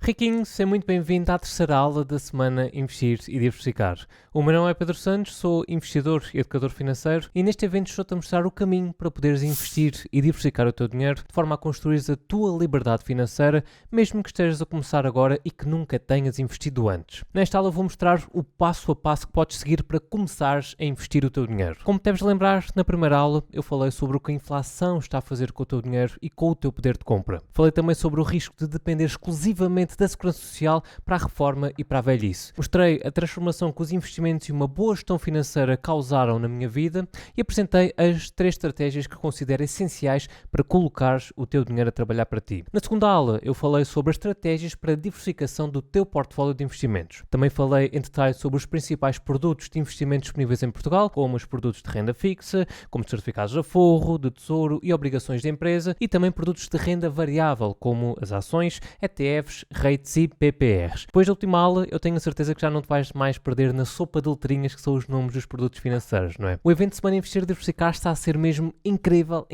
Riquinho, seja muito bem-vindo à terceira aula da semana Investir e Diversificar. O meu nome é Pedro Santos, sou investidor e educador financeiro e neste evento estou-te a mostrar o caminho para poderes investir e diversificar o teu dinheiro de forma a construir a tua liberdade financeira, mesmo que estejas a começar agora e que nunca tenhas investido antes. Nesta aula vou mostrar o passo a passo que podes seguir para começares a investir o teu dinheiro. Como deves lembrar, na primeira aula eu falei sobre o que a inflação está a fazer com o teu dinheiro e com o teu poder de compra. Falei também sobre o risco de depender exclusivamente da segurança social para a reforma e para a velhice. Mostrei a transformação que os investimentos e uma boa gestão financeira causaram na minha vida e apresentei as 3 estratégias que considero essenciais para colocares o teu dinheiro a trabalhar para ti. Na segunda aula eu falei sobre as estratégias para a diversificação do teu portfólio de investimentos. Também falei em detalhe sobre os principais produtos de investimento disponíveis em Portugal, como os produtos de renda fixa, como os certificados de aforro, de tesouro e obrigações de empresa, e também produtos de renda variável, como as ações, ETFs, REITs e PPRs. Depois da última aula, eu tenho a certeza que já não te vais mais perder na sopa de letrinhas que são os nomes dos produtos financeiros, não é? O evento de Semana Investir e Diversificar está a ser mesmo incrível.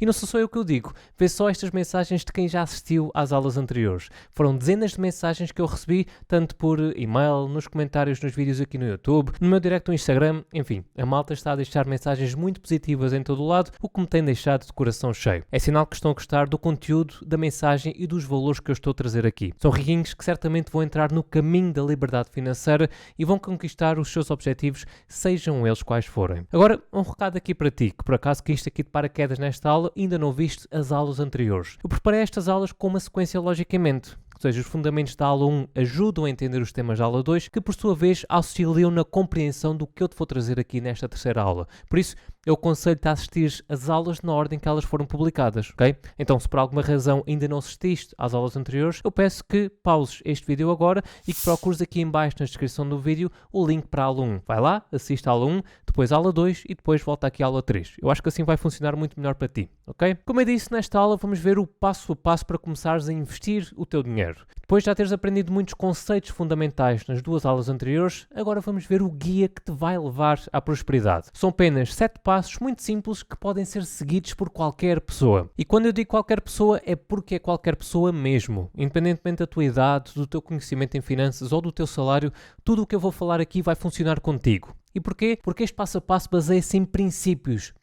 E não sou só eu que o digo, vê só estas mensagens de quem já assistiu às aulas anteriores. Foram dezenas de mensagens que eu recebi, tanto por e-mail, nos comentários nos vídeos aqui no YouTube, no meu direct no Instagram, enfim, a malta está a deixar mensagens muito positivas em todo o lado, o que me tem deixado de coração cheio. É sinal que estão a gostar do conteúdo, da mensagem e dos valores que eu estou a trazer aqui. São riquinhos que certamente vão entrar no caminho da liberdade financeira e vão conquistar os seus objetivos, sejam eles quais forem. Agora, um recado aqui para ti, que por acaso caíste aqui de paraquedas nesta aula e ainda não viste as aulas anteriores. Eu preparei estas aulas com uma sequência logicamente. Ou seja, os fundamentos da aula 1 ajudam a entender os temas da aula 2, que por sua vez auxiliam na compreensão do que eu te vou trazer aqui nesta terceira aula. Por isso, eu aconselho-te a assistir às aulas na ordem que elas foram publicadas, ok? Então, se por alguma razão ainda não assististe às aulas anteriores, eu peço que pauses este vídeo agora e que procures aqui em baixo na descrição do vídeo o link para a aula 1. Vai lá, assiste à aula 1, depois à aula 2 e depois volta aqui à aula 3. Eu acho que assim vai funcionar muito melhor para ti, ok? Como eu disse, nesta aula vamos ver o passo a passo para começares a investir o teu dinheiro. Depois de já teres aprendido muitos conceitos fundamentais nas 2 aulas anteriores, agora vamos ver o guia que te vai levar à prosperidade. São apenas 7 passos muito simples que podem ser seguidos por qualquer pessoa. E quando eu digo qualquer pessoa, é porque é qualquer pessoa mesmo. Independentemente da tua idade, do teu conhecimento em finanças ou do teu salário, tudo o que eu vou falar aqui vai funcionar contigo. E porquê? Porque este passo a passo baseia-se em princípios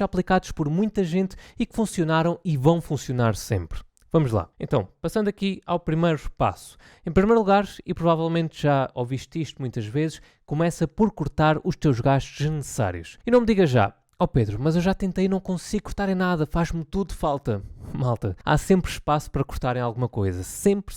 aplicados por muita gente e que funcionaram e vão funcionar sempre. Vamos lá. Então, passando aqui ao primeiro passo. Em primeiro lugar, e provavelmente já ouviste isto muitas vezes, começa por cortar os teus gastos desnecessários. E não me digas já, Pedro, mas eu já tentei e não consigo cortar em nada, faz-me tudo falta. Malta, há sempre espaço para cortar em alguma coisa. Sempre.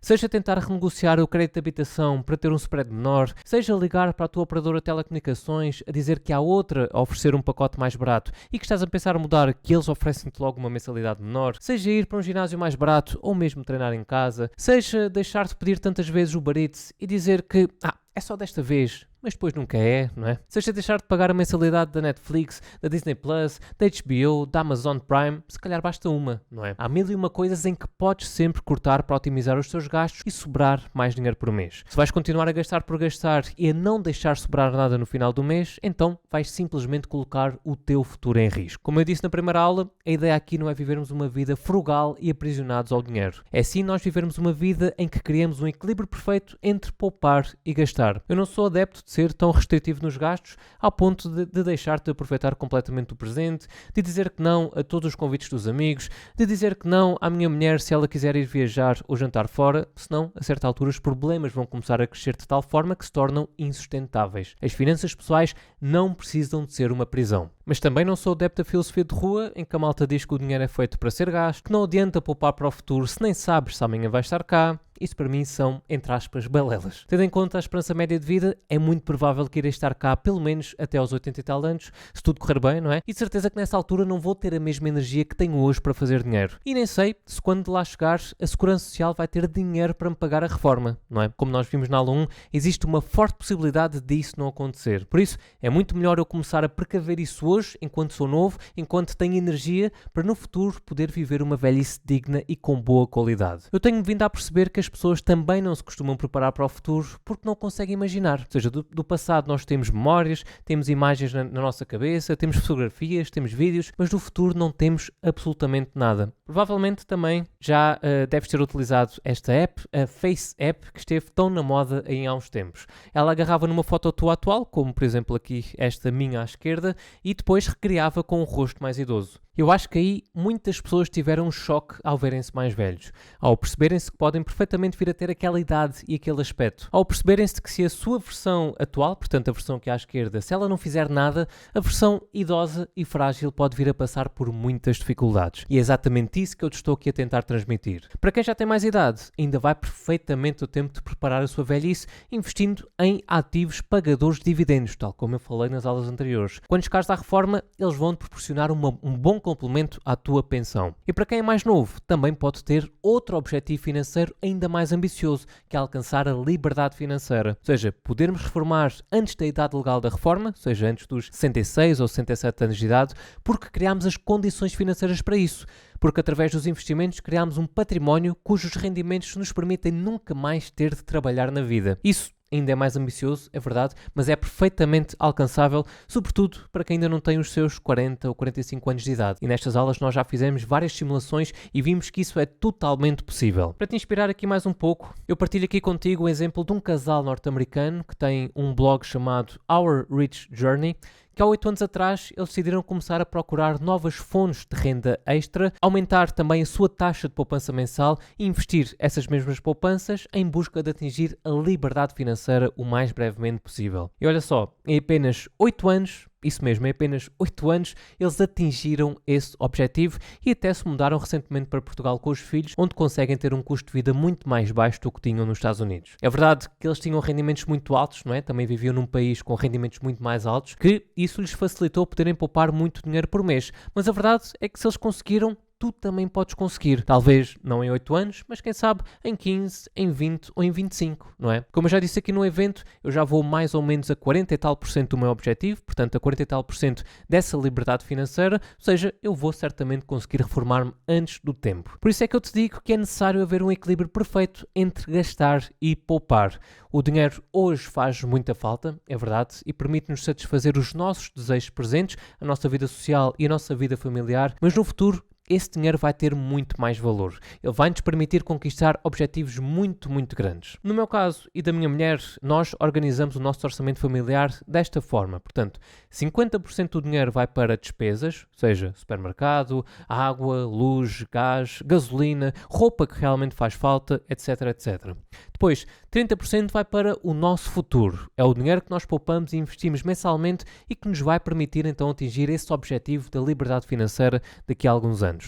Seja tentar renegociar o crédito de habitação para ter um spread menor, seja ligar para a tua operadora de telecomunicações a dizer que há outra a oferecer um pacote mais barato e que estás a pensar mudar, que eles oferecem-te logo uma mensalidade menor, seja ir para um ginásio mais barato ou mesmo treinar em casa, seja deixar-te pedir tantas vezes o Uber Eats e dizer que é só desta vez, mas depois nunca é, não é? Seja deixar de pagar a mensalidade da Netflix, da Disney Plus, da HBO, da Amazon Prime, se calhar basta uma, não é? Há 1001 coisas em que podes sempre cortar para otimizar os teus gastos e sobrar mais dinheiro por mês. Se vais continuar a gastar por gastar e a não deixar sobrar nada no final do mês, então vais simplesmente colocar o teu futuro em risco. Como eu disse na primeira aula, a ideia aqui não é vivermos uma vida frugal e aprisionados ao dinheiro. É sim nós vivermos uma vida em que criamos um equilíbrio perfeito entre poupar e gastar. Eu não sou adepto de ser tão restritivo nos gastos ao ponto de deixar-te aproveitar completamente o presente, de dizer que não a todos os convites dos amigos, de dizer que não à minha mulher se ela quiser ir viajar ou jantar fora, senão a certa altura os problemas vão começar a crescer de tal forma que se tornam insustentáveis. As finanças pessoais não precisam de ser uma prisão. Mas também não sou adepto da filosofia de rua em que a malta diz que o dinheiro é feito para ser gasto, que não adianta poupar para o futuro se nem sabes se amanhã vai estar cá. Isso para mim são, entre aspas, balelas. Tendo em conta a esperança média de vida, é muito provável que irei estar cá pelo menos até aos 80 e tal anos, se tudo correr bem, não é? E de certeza que nessa altura não vou ter a mesma energia que tenho hoje para fazer dinheiro. E nem sei se quando de lá chegar, a Segurança Social vai ter dinheiro para me pagar a reforma, não é? Como nós vimos na aula 1, existe uma forte possibilidade disso não acontecer. Por isso, é muito melhor eu começar a precaver isso hoje, enquanto sou novo, enquanto tenho energia, para no futuro poder viver uma velhice digna e com boa qualidade. Eu tenho vindo a perceber que as pessoas também não se costumam preparar para o futuro porque não conseguem imaginar. Ou seja, do passado nós temos memórias, temos imagens na nossa cabeça, temos fotografias, temos vídeos, mas do futuro não temos absolutamente nada. Provavelmente também já deves ter utilizado esta app, a Face App, que esteve tão na moda aí há uns tempos. Ela agarrava numa foto tua atual, como por exemplo aqui esta minha à esquerda, e depois recriava com um rosto mais idoso. Eu acho que aí muitas pessoas tiveram um choque ao verem-se mais velhos, ao perceberem-se que podem perfeitamente vir a ter aquela idade e aquele aspecto, ao perceberem-se que se a sua versão atual, portanto a versão que é à esquerda, se ela não fizer nada, a versão idosa e frágil pode vir a passar por muitas dificuldades. E é exatamente isso que eu te estou aqui a tentar transmitir. Para quem já tem mais idade, ainda vai perfeitamente o tempo de preparar a sua velhice investindo em ativos pagadores de dividendos, tal como eu falei nas aulas anteriores. Quando chegares à reforma, eles vão-te proporcionar um bom complemento à tua pensão. E para quem é mais novo, também pode ter outro objetivo financeiro ainda mais ambicioso, que é alcançar a liberdade financeira. Ou seja, podermos reformar antes da idade legal da reforma, ou seja, antes dos 66 ou 67 anos de idade, porque criámos as condições financeiras para isso. Porque através dos investimentos criámos um património cujos rendimentos nos permitem nunca mais ter de trabalhar na vida. Isso ainda é mais ambicioso, é verdade, mas é perfeitamente alcançável, sobretudo para quem ainda não tem os seus 40 ou 45 anos de idade. E nestas aulas nós já fizemos várias simulações e vimos que isso é totalmente possível. Para te inspirar aqui mais um pouco, eu partilho aqui contigo o exemplo de um casal norte-americano que tem um blog chamado Our Rich Journey, que há 8 anos atrás eles decidiram começar a procurar novas fontes de renda extra, aumentar também a sua taxa de poupança mensal e investir essas mesmas poupanças em busca de atingir a liberdade financeira o mais brevemente possível. E olha só, em apenas 8 anos, isso mesmo, em apenas 8 anos, eles atingiram esse objetivo e até se mudaram recentemente para Portugal com os filhos, onde conseguem ter um custo de vida muito mais baixo do que tinham nos Estados Unidos. É verdade que eles tinham rendimentos muito altos, não é? Também viviam num país com rendimentos muito mais altos, que isso lhes facilitou poderem poupar muito dinheiro por mês. Mas a verdade é que se eles conseguiram, tu também podes conseguir. Talvez não em 8 anos, mas quem sabe em 15, em 20 ou em 25, não é? Como eu já disse aqui no evento, eu já vou mais ou menos a 40 e tal por cento do meu objetivo, portanto a 40 e tal por cento dessa liberdade financeira, ou seja, eu vou certamente conseguir reformar-me antes do tempo. Por isso é que eu te digo que é necessário haver um equilíbrio perfeito entre gastar e poupar. O dinheiro hoje faz muita falta, é verdade, e permite-nos satisfazer os nossos desejos presentes, a nossa vida social e a nossa vida familiar, mas no futuro esse dinheiro vai ter muito mais valor. Ele vai nos permitir conquistar objetivos muito, muito grandes. No meu caso e da minha mulher, nós organizamos o nosso orçamento familiar desta forma. Portanto, 50% do dinheiro vai para despesas, seja supermercado, água, luz, gás, gasolina, roupa que realmente faz falta, etc, etc. Depois, 30% vai para o nosso futuro. É o dinheiro que nós poupamos e investimos mensalmente e que nos vai permitir então atingir esse objetivo da liberdade financeira daqui a alguns anos.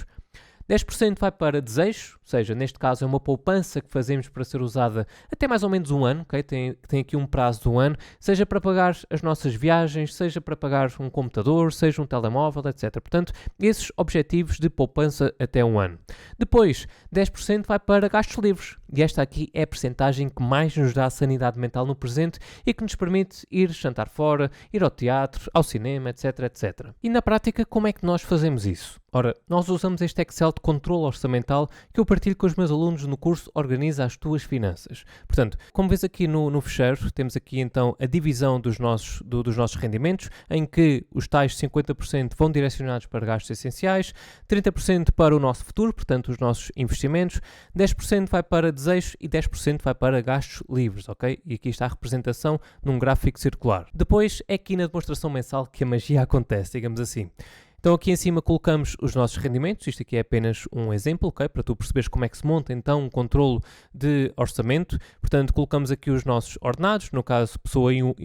10% vai para desejos, ou seja, neste caso é uma poupança que fazemos para ser usada até mais ou menos um ano, okay? Tem aqui um prazo de um ano, seja para pagar as nossas viagens, seja para pagar um computador, seja um telemóvel, etc. Portanto, esses objetivos de poupança até um ano. Depois, 10% vai para gastos livres, e esta aqui é a percentagem que mais nos dá sanidade mental no presente e que nos permite ir jantar fora, ir ao teatro, ao cinema, etc, etc. E na prática, como é que nós fazemos isso? Ora, nós usamos este Excel de controle orçamental que eu partilho com os meus alunos no curso Organiza as Tuas Finanças. Portanto, como vês aqui no fecheiro, temos aqui então a divisão dos nossos rendimentos, em que os tais 50% vão direcionados para gastos essenciais, 30% para o nosso futuro, portanto os nossos investimentos, 10% vai para desejos e 10% vai para gastos livres, ok? E aqui está a representação num gráfico circular. Depois é aqui na demonstração mensal que a magia acontece, digamos assim. Então aqui em cima colocamos os nossos rendimentos, isto aqui é apenas um exemplo, okay? Para tu perceberes como é que se monta então um controlo de orçamento. Portanto, colocamos aqui os nossos ordenados, no caso pessoa 1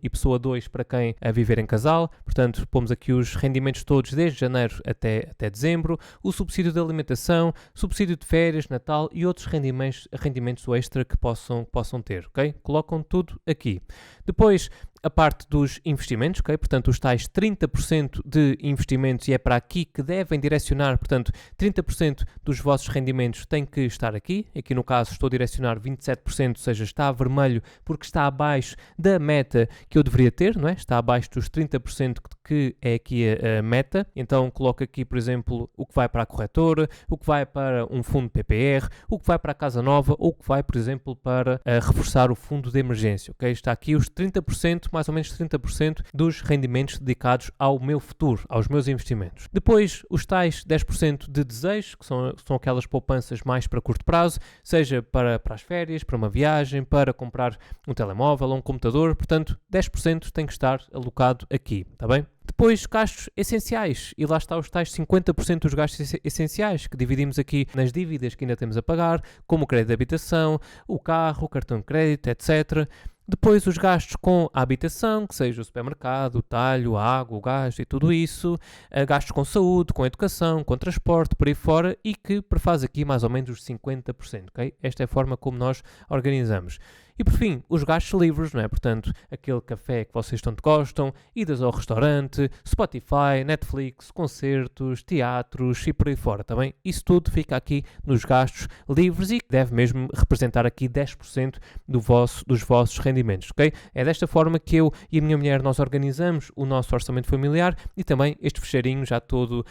e pessoa 2 para quem a viver em casal. Portanto, pomos aqui os rendimentos todos desde janeiro até dezembro, o subsídio de alimentação, subsídio de férias, Natal e outros rendimentos extra que possam ter, ok? Colocam tudo aqui. Depois, a parte dos investimentos, ok? Portanto, os tais 30% de investimentos, e é para aqui que devem direcionar, portanto, 30% dos vossos rendimentos têm que estar aqui. Aqui no caso estou a direcionar 27%, ou seja, está a vermelho porque está abaixo da meta que eu deveria ter, não é? Está abaixo dos 30% que é aqui a meta. Então coloco aqui, por exemplo, o que vai para a corretora, o que vai para um fundo PPR, o que vai para a casa nova ou o que vai, por exemplo, para reforçar o fundo de emergência, ok? Está aqui os 30% mais ou menos 30% dos rendimentos dedicados ao meu futuro, aos meus investimentos. Depois, os tais 10% de desejo, que são aquelas poupanças mais para curto prazo, seja para as férias, para uma viagem, para comprar um telemóvel ou um computador, portanto, 10% tem que estar alocado aqui, está bem? Depois, gastos essenciais, e lá está os tais 50% dos gastos essenciais, que dividimos aqui nas dívidas que ainda temos a pagar, como o crédito de habitação, o carro, o cartão de crédito, etc. Depois, os gastos com a habitação, que seja o supermercado, o talho, a água, o gás e tudo isso. Gastos com saúde, com educação, com transporte, por aí fora, e que prefaz aqui mais ou menos os 50%, ok? Esta é a forma como nós organizamos. E por fim, os gastos livres, não é? Portanto, aquele café que vocês tanto gostam, idas ao restaurante, Spotify, Netflix, concertos, teatros e por aí fora, tá bem? Isso tudo fica aqui nos gastos livres e deve mesmo representar aqui 10% dos vossos rendimentos, ok? É desta forma que eu e a minha mulher nós organizamos o nosso orçamento familiar e também este fecheirinho já todo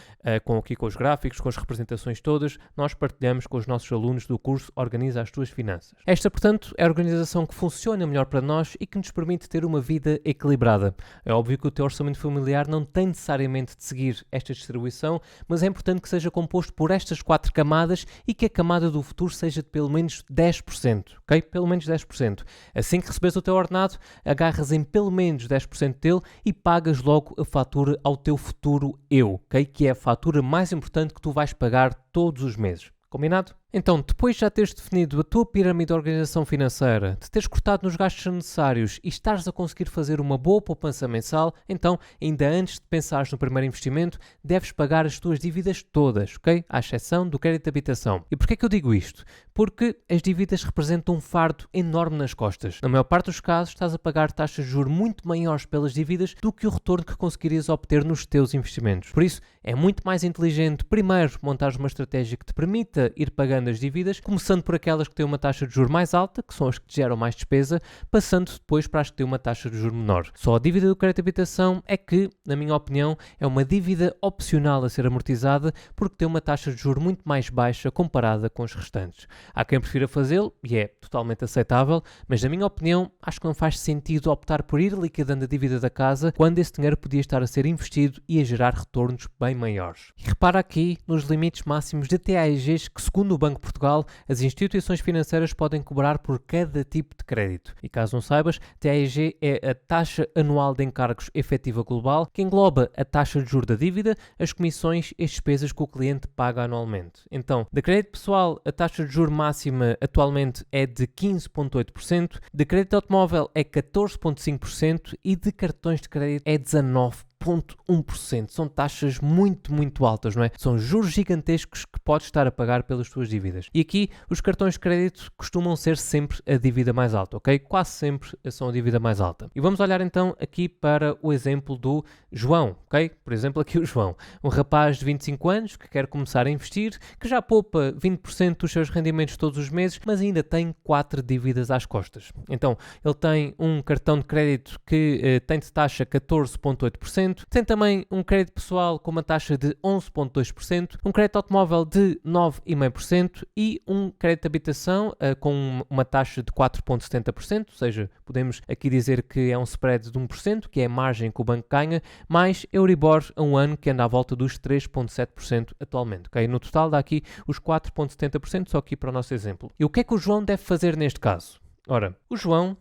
com os gráficos, com as representações todas, nós partilhamos com os nossos alunos do curso Organiza as Tuas Finanças. Esta, portanto, é a organização que funciona melhor para nós e que nos permite ter uma vida equilibrada. É óbvio que o teu orçamento familiar não tem necessariamente de seguir esta distribuição, mas é importante que seja composto por estas 4 camadas e que a camada do futuro seja de pelo menos 10%, ok? Pelo menos 10%. Assim que recebes o teu ordenado, agarras em pelo menos 10% dele e pagas logo a fatura ao teu futuro eu, ok? Que é a fatura mais importante que tu vais pagar todos os meses. Combinado? Então, depois de já teres definido a tua pirâmide de organização financeira, de teres cortado nos gastos necessários e estares a conseguir fazer uma boa poupança mensal, então, ainda antes de pensares no primeiro investimento, deves pagar as tuas dívidas todas, ok? À exceção do crédito de habitação. E porquê é que eu digo isto? Porque as dívidas representam um fardo enorme nas costas. Na maior parte dos casos, estás a pagar taxas de juros muito maiores pelas dívidas do que o retorno que conseguirias obter nos teus investimentos. Por isso, é muito mais inteligente, primeiro, montares uma estratégia que te permita ir pagando as dívidas, começando por aquelas que têm uma taxa de juros mais alta, que são as que te geram mais despesa, passando depois para as que têm uma taxa de juros menor. Só a dívida do crédito de habitação é que, na minha opinião, é uma dívida opcional a ser amortizada porque tem uma taxa de juros muito mais baixa comparada com os restantes. Há quem prefira fazê-lo e é totalmente aceitável, mas na minha opinião, acho que não faz sentido optar por ir liquidando a dívida da casa quando esse dinheiro podia estar a ser investido e a gerar retornos bem maiores. E repara aqui nos limites máximos de TAEGs que, segundo o Banco de Portugal, as instituições financeiras podem cobrar por cada tipo de crédito. E caso não saibas, TAEG é a taxa anual de encargos efetiva global, que engloba a taxa de juros da dívida, as comissões e as despesas que o cliente paga anualmente. Então, de crédito pessoal, a taxa de juros máxima atualmente é de 15,8%, de crédito de automóvel é 14,5% e de cartões de crédito é 19,1%. São taxas muito, muito altas, não é? São juros gigantescos que podes estar a pagar pelas tuas dívidas. E aqui, os cartões de crédito costumam ser sempre a dívida mais alta, ok? Quase sempre são a dívida mais alta. E vamos olhar então aqui para o exemplo do João, ok? Por exemplo, aqui o João, um rapaz de 25 anos que quer começar a investir, que já poupa 20% dos seus rendimentos todos os meses, mas ainda tem 4 dívidas às costas. Então, ele tem um cartão de crédito que tem de taxa 14,8%, tem também um crédito pessoal com uma taxa de 11,2%, um crédito automóvel de 9,5% e um crédito de habitação com uma taxa de 4,70%, ou seja, podemos aqui dizer que é um spread de 1%, que é a margem que o banco ganha, mais Euribor a um ano, que anda à volta dos 3,7% atualmente. Okay? No total dá aqui os 4,70%, só aqui para o nosso exemplo. E o que é que o João deve fazer neste caso? Ora, o João,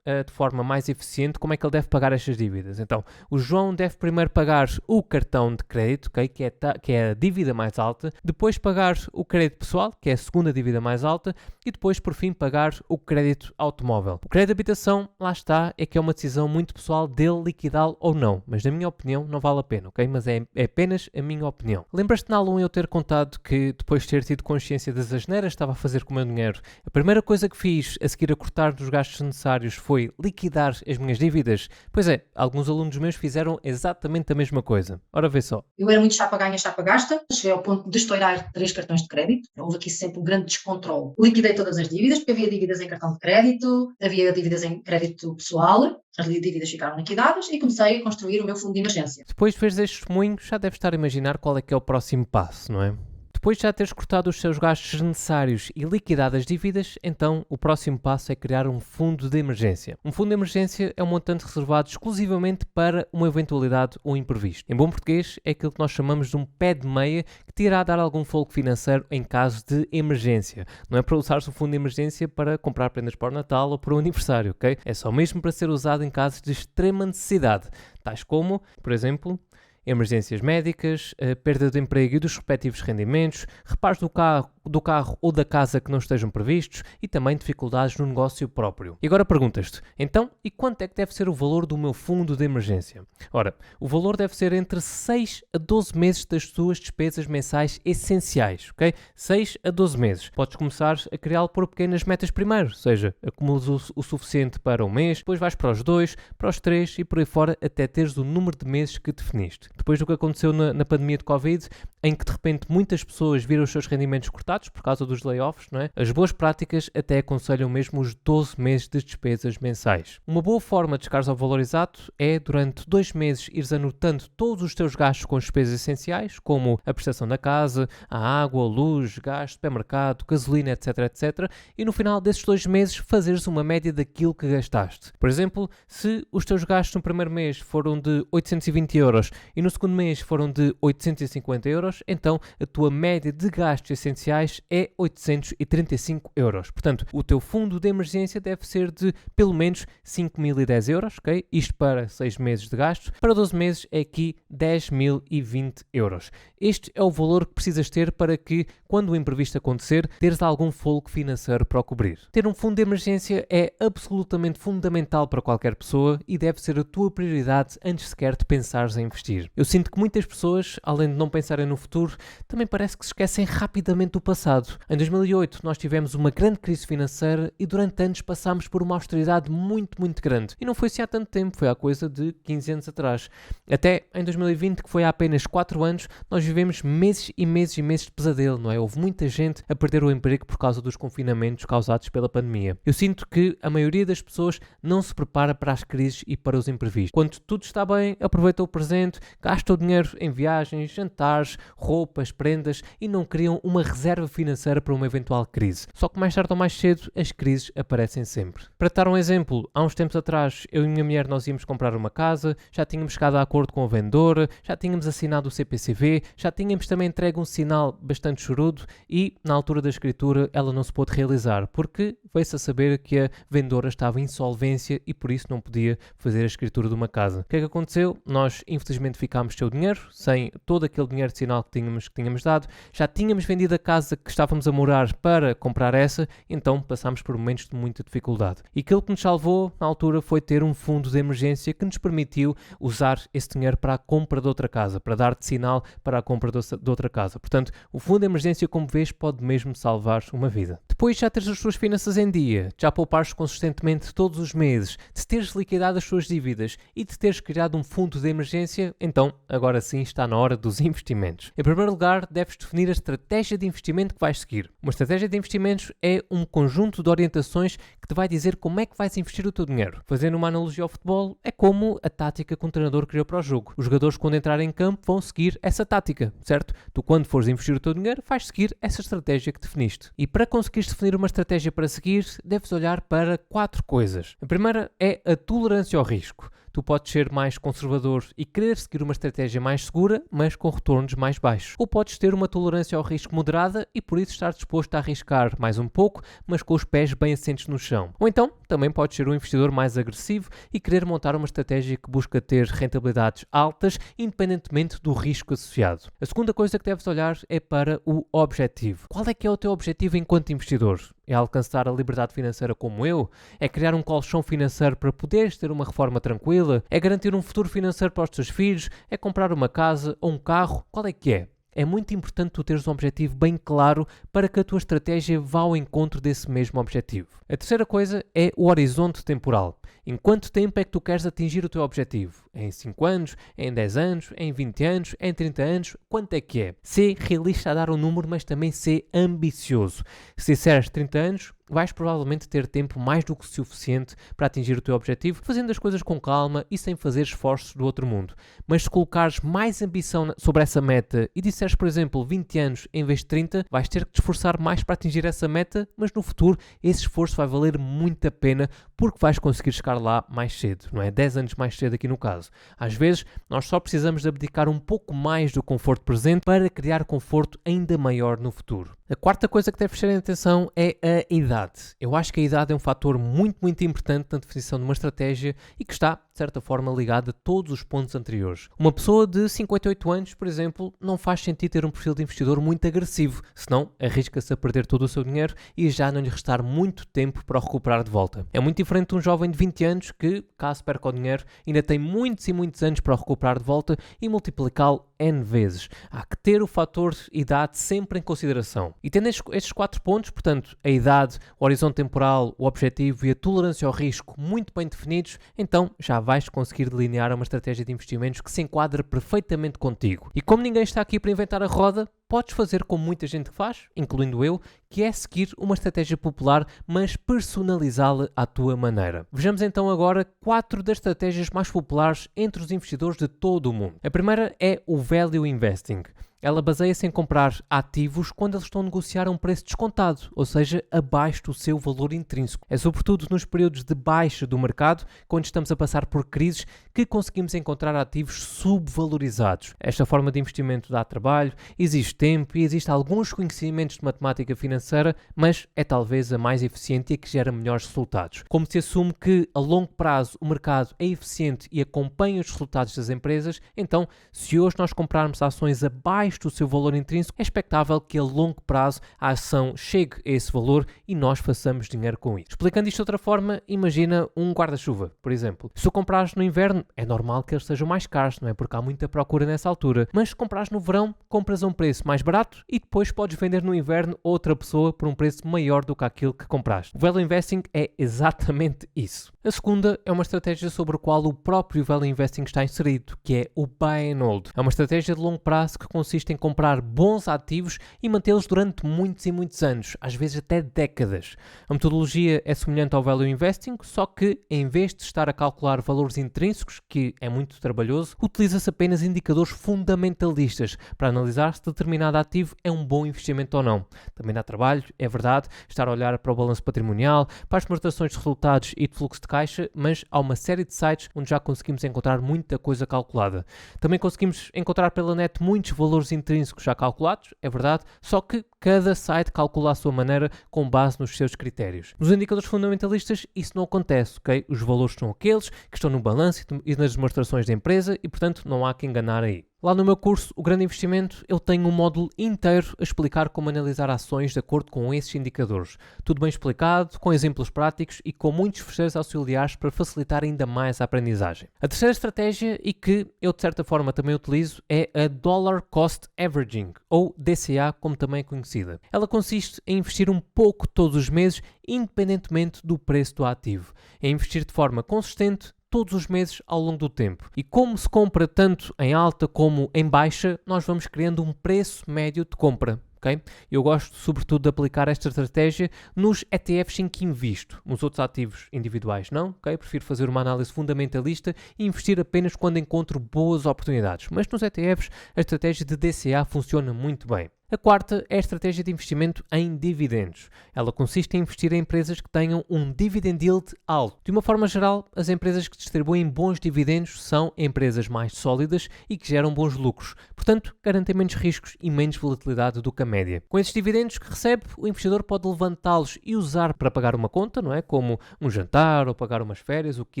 de forma mais eficiente, como é que ele deve pagar estas dívidas? Então, o João deve primeiro pagar o cartão de crédito, okay, que é a dívida mais alta, depois pagar o crédito pessoal, que é a segunda dívida mais alta, e depois, por fim, pagar o crédito automóvel. O crédito de habitação, lá está, é que é uma decisão muito pessoal dele liquidá-lo ou não, mas na minha opinião não vale a pena, ok? Mas é apenas a minha opinião. Lembras-te na aula eu ter contado que depois de ter tido consciência das asneiras que estava a fazer com o meu dinheiro, a primeira coisa que fiz a seguir a cortar dos gastos necessários foi liquidar as minhas dívidas? Pois é, alguns alunos meus fizeram exatamente a mesma coisa. Ora, vê só. Eu era muito chapa ganha, chapa gasta, cheguei ao ponto de estourar 3 cartões de crédito, houve aqui sempre um grande descontrole. Liquidei todas as dívidas, porque havia dívidas em cartão de crédito, havia dívidas em crédito pessoal, as dívidas ficaram liquidadas e comecei a construir o meu fundo de emergência. Depois de veres este testemunho, já deves estar a imaginar qual é que é o próximo passo, não é? Depois de já teres cortado os seus gastos necessários e liquidado as dívidas, então o próximo passo é criar um fundo de emergência. Um fundo de emergência é um montante reservado exclusivamente para uma eventualidade ou imprevisto. Em bom português, é aquilo que nós chamamos de um pé de meia que te irá dar algum folgo financeiro em caso de emergência. Não é para usares o fundo de emergência para comprar prendas para o Natal ou para o aniversário, ok? É só mesmo para ser usado em casos de extrema necessidade, tais como, por exemplo, emergências médicas, a perda de emprego e dos respectivos rendimentos, reparos do carro ou da casa que não estejam previstos e também dificuldades no negócio próprio. E agora perguntas-te, então, e quanto é que deve ser o valor do meu fundo de emergência? Ora, o valor deve ser entre 6 a 12 meses das tuas despesas mensais essenciais, ok? 6 a 12 meses. Podes começar a criá-lo por pequenas metas primeiro, ou seja, acumulas o suficiente para um mês, depois vais para os 2, para os 3 e por aí fora até teres o número de meses que definiste. Depois do que aconteceu na pandemia de Covid, em que de repente muitas pessoas viram os seus rendimentos cortados por causa dos layoffs, não é? As boas práticas até aconselham mesmo os 12 meses de despesas mensais. Uma boa forma de chegares ao valor exato é, durante 2 meses, ires anotando todos os teus gastos com as despesas essenciais, como a prestação da casa, a água, a luz, gás, supermercado, gasolina, etc, etc. E no final desses 2 meses fazeres uma média daquilo que gastaste. Por exemplo, se os teus gastos no primeiro mês foram de 820 euros e no segundo mês foram de 850 euros, então a tua média de gastos essenciais é 835 euros. Portanto, o teu fundo de emergência deve ser de pelo menos 5.010 euros, ok? Isto para 6 meses de gastos. Para 12 meses é aqui 10.020 euros. Este é o valor que precisas ter para que, quando o imprevisto acontecer, teres algum folgo financeiro para o cobrir. Ter um fundo de emergência é absolutamente fundamental para qualquer pessoa e deve ser a tua prioridade antes sequer de pensares em investir. Eu sinto que muitas pessoas, além de não pensarem no futuro, também parece que se esquecem rapidamente do passado. Em 2008 nós tivemos uma grande crise financeira e durante anos passámos por uma austeridade muito, muito grande. E não foi assim há tanto tempo, foi há coisa de 15 anos atrás. Até em 2020, que foi há apenas 4 anos, nós vivemos meses e meses e meses de pesadelo, não é? Houve muita gente a perder o emprego por causa dos confinamentos causados pela pandemia. Eu sinto que a maioria das pessoas não se prepara para as crises e para os imprevistos. Quando tudo está bem, aproveita o presente, gasta o dinheiro em viagens, jantares, roupas, prendas e não criam uma reserva financeira para uma eventual crise. Só que mais tarde ou mais cedo as crises aparecem sempre. Para dar um exemplo, há uns tempos atrás eu e a minha mulher nós íamos comprar uma casa, já tínhamos chegado a acordo com a vendedora, já tínhamos assinado o CPCV, já tínhamos também entregue um sinal bastante chorudo e na altura da escritura ela não se pôde realizar porque veio-se a saber que a vendedora estava em insolvência e por isso não podia fazer a escritura de uma casa. O que é que aconteceu? Nós infelizmente ficámos sem o dinheiro, sem todo aquele dinheiro de sinal que tínhamos dado, já tínhamos vendido a casa que estávamos a morar para comprar essa, então passámos por momentos de muita dificuldade. E aquilo que nos salvou na altura foi ter um fundo de emergência que nos permitiu usar esse dinheiro para a compra de outra casa, para dar de sinal para a compra de outra casa. Portanto, o fundo de emergência, como vês, pode mesmo salvar uma vida. Depois já teres as tuas finanças em dia, já poupares consistentemente todos os meses, de teres liquidado as suas dívidas e de teres criado um fundo de emergência, então agora sim está na hora dos investimentos. Em primeiro lugar, deves definir a estratégia de investimento que vais seguir. Uma estratégia de investimentos é um conjunto de orientações que te vai dizer como é que vais investir o teu dinheiro. Fazendo uma analogia ao futebol, é como a tática que um treinador criou para o jogo. Os jogadores, quando entrarem em campo, vão seguir essa tática, certo? Tu, quando fores investir o teu dinheiro, vais seguir essa estratégia que definiste. E para conseguires definir uma estratégia para seguir, deves olhar para 4 coisas. A primeira é a tolerância ao risco. Tu podes ser mais conservador e querer seguir uma estratégia mais segura, mas com retornos mais baixos. Ou podes ter uma tolerância ao risco moderada e por isso estar disposto a arriscar mais um pouco, mas com os pés bem assentes no chão. Ou então, também podes ser um investidor mais agressivo e querer montar uma estratégia que busca ter rentabilidades altas, independentemente do risco associado. A segunda coisa que deves olhar é para o objetivo. Qual é que é o teu objetivo enquanto investidor? É alcançar a liberdade financeira como eu? É criar um colchão financeiro para poderes ter uma reforma tranquila? É garantir um futuro financeiro para os teus filhos? É comprar uma casa ou um carro? Qual é que é? É muito importante tu teres um objetivo bem claro para que a tua estratégia vá ao encontro desse mesmo objetivo. A terceira coisa é o horizonte temporal. Em quanto tempo é que tu queres atingir o teu objetivo? É em 5 anos? É em 10 anos? É em 20 anos? É em 30 anos? Quanto é que é? Ser realista a dar um número, mas também ser ambicioso. Se disseres 30 anos, vais provavelmente ter tempo mais do que suficiente para atingir o teu objetivo, fazendo as coisas com calma e sem fazer esforços do outro mundo. Mas se colocares mais ambição sobre essa meta e disseres, por exemplo, 20 anos em vez de 30, vais ter que te esforçar mais para atingir essa meta, mas no futuro esse esforço vai valer muito a pena porque vais conseguir chegar lá mais cedo, não é? 10 anos mais cedo aqui no caso. Às vezes, nós só precisamos de abdicar um pouco mais do conforto presente para criar conforto ainda maior no futuro. A quarta coisa que deves ter em atenção é a idade. Eu acho que a idade é um fator muito importante na definição de uma estratégia e que está, de certa forma, ligado a todos os pontos anteriores. Uma pessoa de 58 anos, por exemplo, não faz sentido ter um perfil de investidor muito agressivo, senão arrisca-se a perder todo o seu dinheiro e já não lhe restar muito tempo para o recuperar de volta. É muito diferente de um jovem de 20 anos que, caso perca o dinheiro, ainda tem muitos e muitos anos para o recuperar de volta e multiplicá-lo N vezes. Há que ter o fator idade sempre em consideração. E tendo estes 4 pontos, portanto, a idade, o horizonte temporal, o objetivo e a tolerância ao risco muito bem definidos, então já vais conseguir delinear uma estratégia de investimentos que se enquadra perfeitamente contigo. E como ninguém está aqui para inventar a roda, podes fazer como muita gente faz, incluindo eu, que é seguir uma estratégia popular, mas personalizá-la à tua maneira. Vejamos então agora 4 das estratégias mais populares entre os investidores de todo o mundo. A primeira é o Value Investing. Ela baseia-se em comprar ativos quando eles estão a negociar a um preço descontado, ou seja, abaixo do seu valor intrínseco. É sobretudo nos períodos de baixa do mercado, quando estamos a passar por crises, que conseguimos encontrar ativos subvalorizados. Esta forma de investimento dá trabalho, exige tempo e existe alguns conhecimentos de matemática financeira, mas é talvez a mais eficiente e a que gera melhores resultados. Como se assume que a longo prazo o mercado é eficiente e acompanha os resultados das empresas, então se hoje nós comprarmos ações abaixo do seu valor intrínseco, é expectável que a longo prazo a ação chegue a esse valor e nós façamos dinheiro com isso. Explicando isto de outra forma, imagina um guarda-chuva, por exemplo. Se tu comprares no inverno, é normal que eles sejam mais caros, não é? Porque há muita procura nessa altura. Mas se comprares no verão, compras a um preço mais barato e depois podes vender no inverno a outra pessoa por um preço maior do que aquilo que compraste. O Value Investing é exatamente isso. A segunda é uma estratégia sobre a qual o próprio Value Investing está inserido, que é o Buy and Hold. É uma estratégia de longo prazo que consiste em comprar bons ativos e mantê-los durante muitos e muitos anos, às vezes até décadas. A metodologia é semelhante ao Value Investing, só que em vez de estar a calcular valores intrínsecos, que é muito trabalhoso, utiliza-se apenas indicadores fundamentalistas para analisar se determinado ativo é um bom investimento ou não. Também dá trabalho, é verdade, estar a olhar para o balanço patrimonial, para as demonstrações de resultados e de fluxo de caixa, mas há uma série de sites onde já conseguimos encontrar muita coisa calculada. Também conseguimos encontrar pela net muitos valores intrínsecos já calculados, é verdade, só que cada site calcula à sua maneira com base nos seus critérios. Nos indicadores fundamentalistas isso não acontece, ok? Os valores são aqueles que estão no balanço e nas demonstrações da empresa e, portanto, não há que enganar aí. Lá no meu curso, o Grande Investimento, eu tenho um módulo inteiro a explicar como analisar ações de acordo com esses indicadores. Tudo bem explicado, com exemplos práticos e com muitos fecheiros auxiliares para facilitar ainda mais a aprendizagem. A terceira estratégia, e que eu de certa forma também utilizo, é a Dollar Cost Averaging, ou DCA, como também é conhecida. Ela consiste em investir um pouco todos os meses, independentemente do preço do ativo. É investir de forma consistente, todos os meses ao longo do tempo. E como se compra tanto em alta como em baixa, nós vamos criando um preço médio de compra. Okay? Eu gosto sobretudo de aplicar esta estratégia nos ETFs em que invisto. Nos outros ativos individuais não, okay? Prefiro fazer uma análise fundamentalista e investir apenas quando encontro boas oportunidades. Mas nos ETFs a estratégia de DCA funciona muito bem. A quarta é a estratégia de investimento em dividendos. Ela consiste em investir em empresas que tenham um dividend yield alto. De uma forma geral, as empresas que distribuem bons dividendos são empresas mais sólidas e que geram bons lucros. Portanto, garantem menos riscos e menos volatilidade do que a média. Com esses dividendos que recebe, o investidor pode levantá-los e usar para pagar uma conta, não é? Como um jantar ou pagar umas férias, o que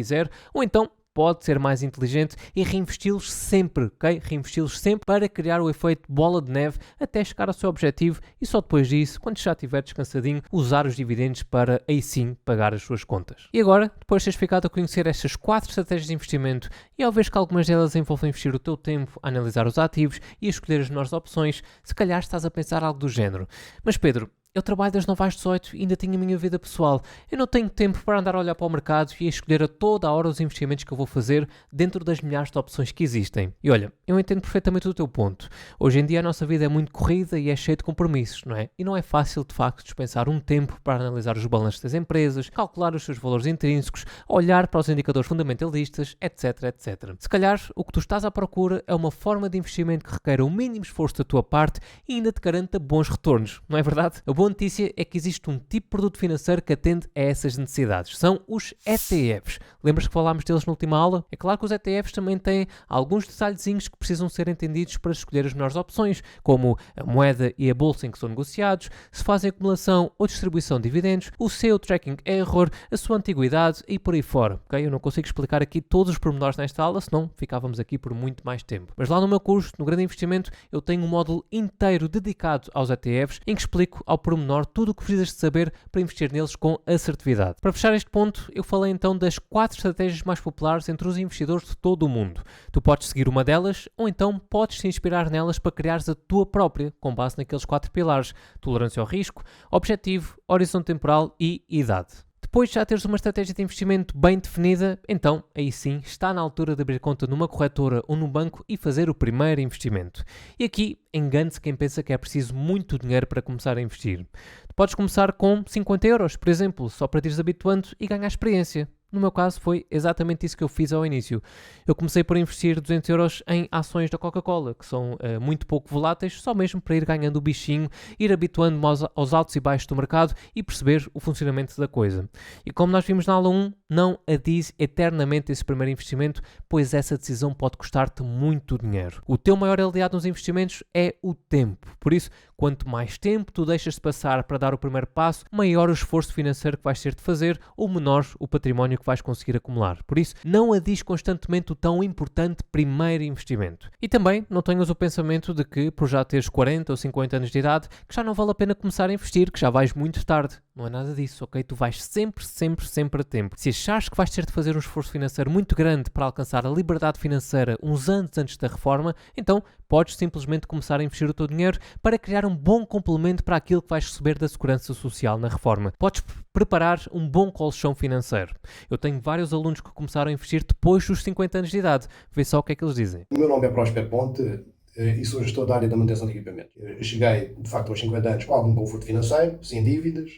quiser, ou então pode ser mais inteligente e reinvesti-los sempre, ok? Reinvesti-los sempre para criar o efeito bola de neve até chegar ao seu objetivo e só depois disso, quando já estiver descansadinho, usar os dividendos para aí sim pagar as suas contas. E agora, depois de teres ficado a conhecer estas 4 estratégias de investimento e ao ver que algumas delas envolvem investir o teu tempo a analisar os ativos e a escolher as melhores opções, se calhar estás a pensar algo do género. Mas Pedro, eu trabalho das 9 às 18 e ainda tenho a minha vida pessoal. Eu não tenho tempo para andar a olhar para o mercado e a escolher a toda a hora os investimentos que eu vou fazer dentro das milhares de opções que existem. E olha, eu entendo perfeitamente o teu ponto. Hoje em dia a nossa vida é muito corrida e é cheia de compromissos, não é? E não é fácil, de facto, dispensar um tempo para analisar os balanços das empresas, calcular os seus valores intrínsecos, olhar para os indicadores fundamentalistas, etc, etc. Se calhar, o que tu estás à procura é uma forma de investimento que requer o mínimo esforço da tua parte e ainda te garanta bons retornos, não é verdade? A boa notícia é que existe um tipo de produto financeiro que atende a essas necessidades. São os ETFs. Lembras que falámos deles na última aula? É claro que os ETFs também têm alguns detalhezinhos que precisam ser entendidos para escolher as melhores opções, como a moeda e a bolsa em que são negociados, se fazem acumulação ou distribuição de dividendos, o seu tracking error, a sua antiguidade e por aí fora. Okay? Eu não consigo explicar aqui todos os pormenores nesta aula, senão ficávamos aqui por muito mais tempo. Mas lá no meu curso, no Grande Investimento, eu tenho um módulo inteiro dedicado aos ETFs, em que explico ao pormenor tudo o que precisas de saber para investir neles com assertividade. Para fechar este ponto, eu falei então das 4 estratégias mais populares entre os investidores de todo o mundo. Tu podes seguir uma delas, ou então podes te inspirar nelas para criares a tua própria, com base naqueles 4 pilares: tolerância ao risco, objetivo, horizonte temporal e idade. Depois de já teres uma estratégia de investimento bem definida, então, aí sim, está na altura de abrir conta numa corretora ou num banco e fazer o primeiro investimento. E aqui, engane-se quem pensa que é preciso muito dinheiro para começar a investir. Tu podes começar com 50 euros, por exemplo, só para te ires habituando e ganhar experiência. No meu caso foi exatamente isso que eu fiz ao início. Eu comecei por investir 200 euros em ações da Coca-Cola, que são muito pouco voláteis, só mesmo para ir ganhando o bichinho, ir habituando-me aos altos e baixos do mercado e perceber o funcionamento da coisa. E como nós vimos na aula 1, não adise eternamente esse primeiro investimento, pois essa decisão pode custar-te muito dinheiro. O teu maior aliado nos investimentos é o tempo. Por isso, quanto mais tempo tu deixas de passar para dar o primeiro passo, maior o esforço financeiro que vais ter de fazer ou menor o património que vais conseguir acumular. Por isso, não adis constantemente o tão importante primeiro investimento. E também não tenhas o pensamento de que, por já teres 40 ou 50 anos de idade, que já não vale a pena começar a investir, que já vais muito tarde. Não é nada disso, ok? Tu vais sempre a tempo. Se achares que vais ter de fazer um esforço financeiro muito grande para alcançar a liberdade financeira uns anos antes da reforma, então podes simplesmente começar a investir o teu dinheiro para criar um bom complemento para aquilo que vais receber da Segurança Social na reforma. Podes preparar um bom colchão financeiro. Eu tenho vários alunos que começaram a investir depois dos 50 anos de idade. Vê só o que é que eles dizem. O meu nome é Próspero Ponte e sou gestor da área da manutenção de equipamento. Eu cheguei, de facto, aos 50 anos com algum conforto financeiro, sem dívidas,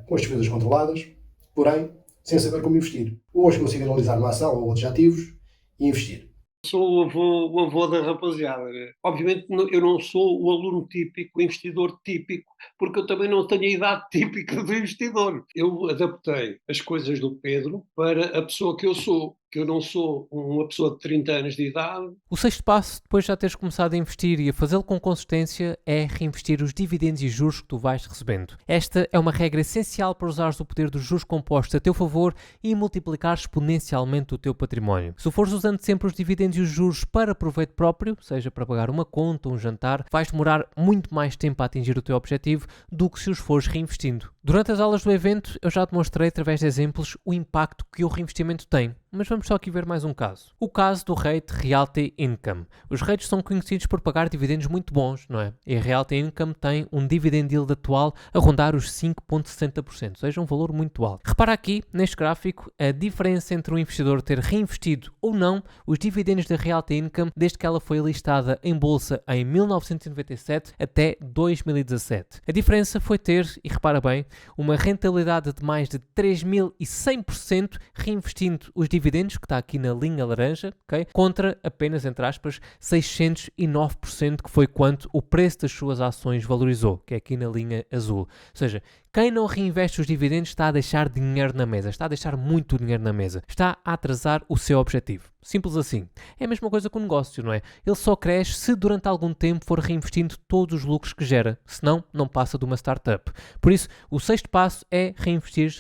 com as despesas controladas, porém, sem saber como investir. Hoje consigo analisar uma ação ou outros ativos e investir. Sou o avô da rapaziada. Obviamente eu não sou o aluno típico, o investidor típico, porque eu também não tenho a idade típica do investidor. Eu adaptei as coisas do Pedro para a pessoa que eu sou. Que eu não sou uma pessoa de 30 anos de idade. O sexto passo, depois de já teres começado a investir e a fazê-lo com consistência, é reinvestir os dividendos e juros que tu vais recebendo. Esta é uma regra essencial para usares o poder dos juros compostos a teu favor e multiplicar exponencialmente o teu património. Se fores usando sempre os dividendos e os juros para proveito próprio, seja para pagar uma conta ou um jantar, vais demorar muito mais tempo a atingir o teu objetivo do que se os fores reinvestindo. Durante as aulas do evento, eu já te mostrei através de exemplos o impacto que o reinvestimento tem. Mas vamos só aqui ver mais um caso. O caso do REIT Realty Income. Os REITs são conhecidos por pagar dividendos muito bons, não é? E a Realty Income tem um dividend yield atual a rondar os 5,60%, ou seja, um valor muito alto. Repara aqui, neste gráfico, a diferença entre o investidor ter reinvestido ou não os dividendos da Realty Income desde que ela foi listada em bolsa em 1997 até 2017. A diferença foi ter, e repara bem, uma rentabilidade de mais de 3.100% reinvestindo os dividendos, que está aqui na linha laranja, okay? Contra apenas, entre aspas, 609%, que foi quanto o preço das suas ações valorizou, que é aqui na linha azul. Ou seja, quem não reinveste os dividendos está a deixar dinheiro na mesa, está a deixar muito dinheiro na mesa, está a atrasar o seu objetivo. Simples assim. É a mesma coisa com o negócio, não é? Ele só cresce se durante algum tempo for reinvestindo todos os lucros que gera, senão não passa de uma startup. Por isso, o sexto passo é reinvestir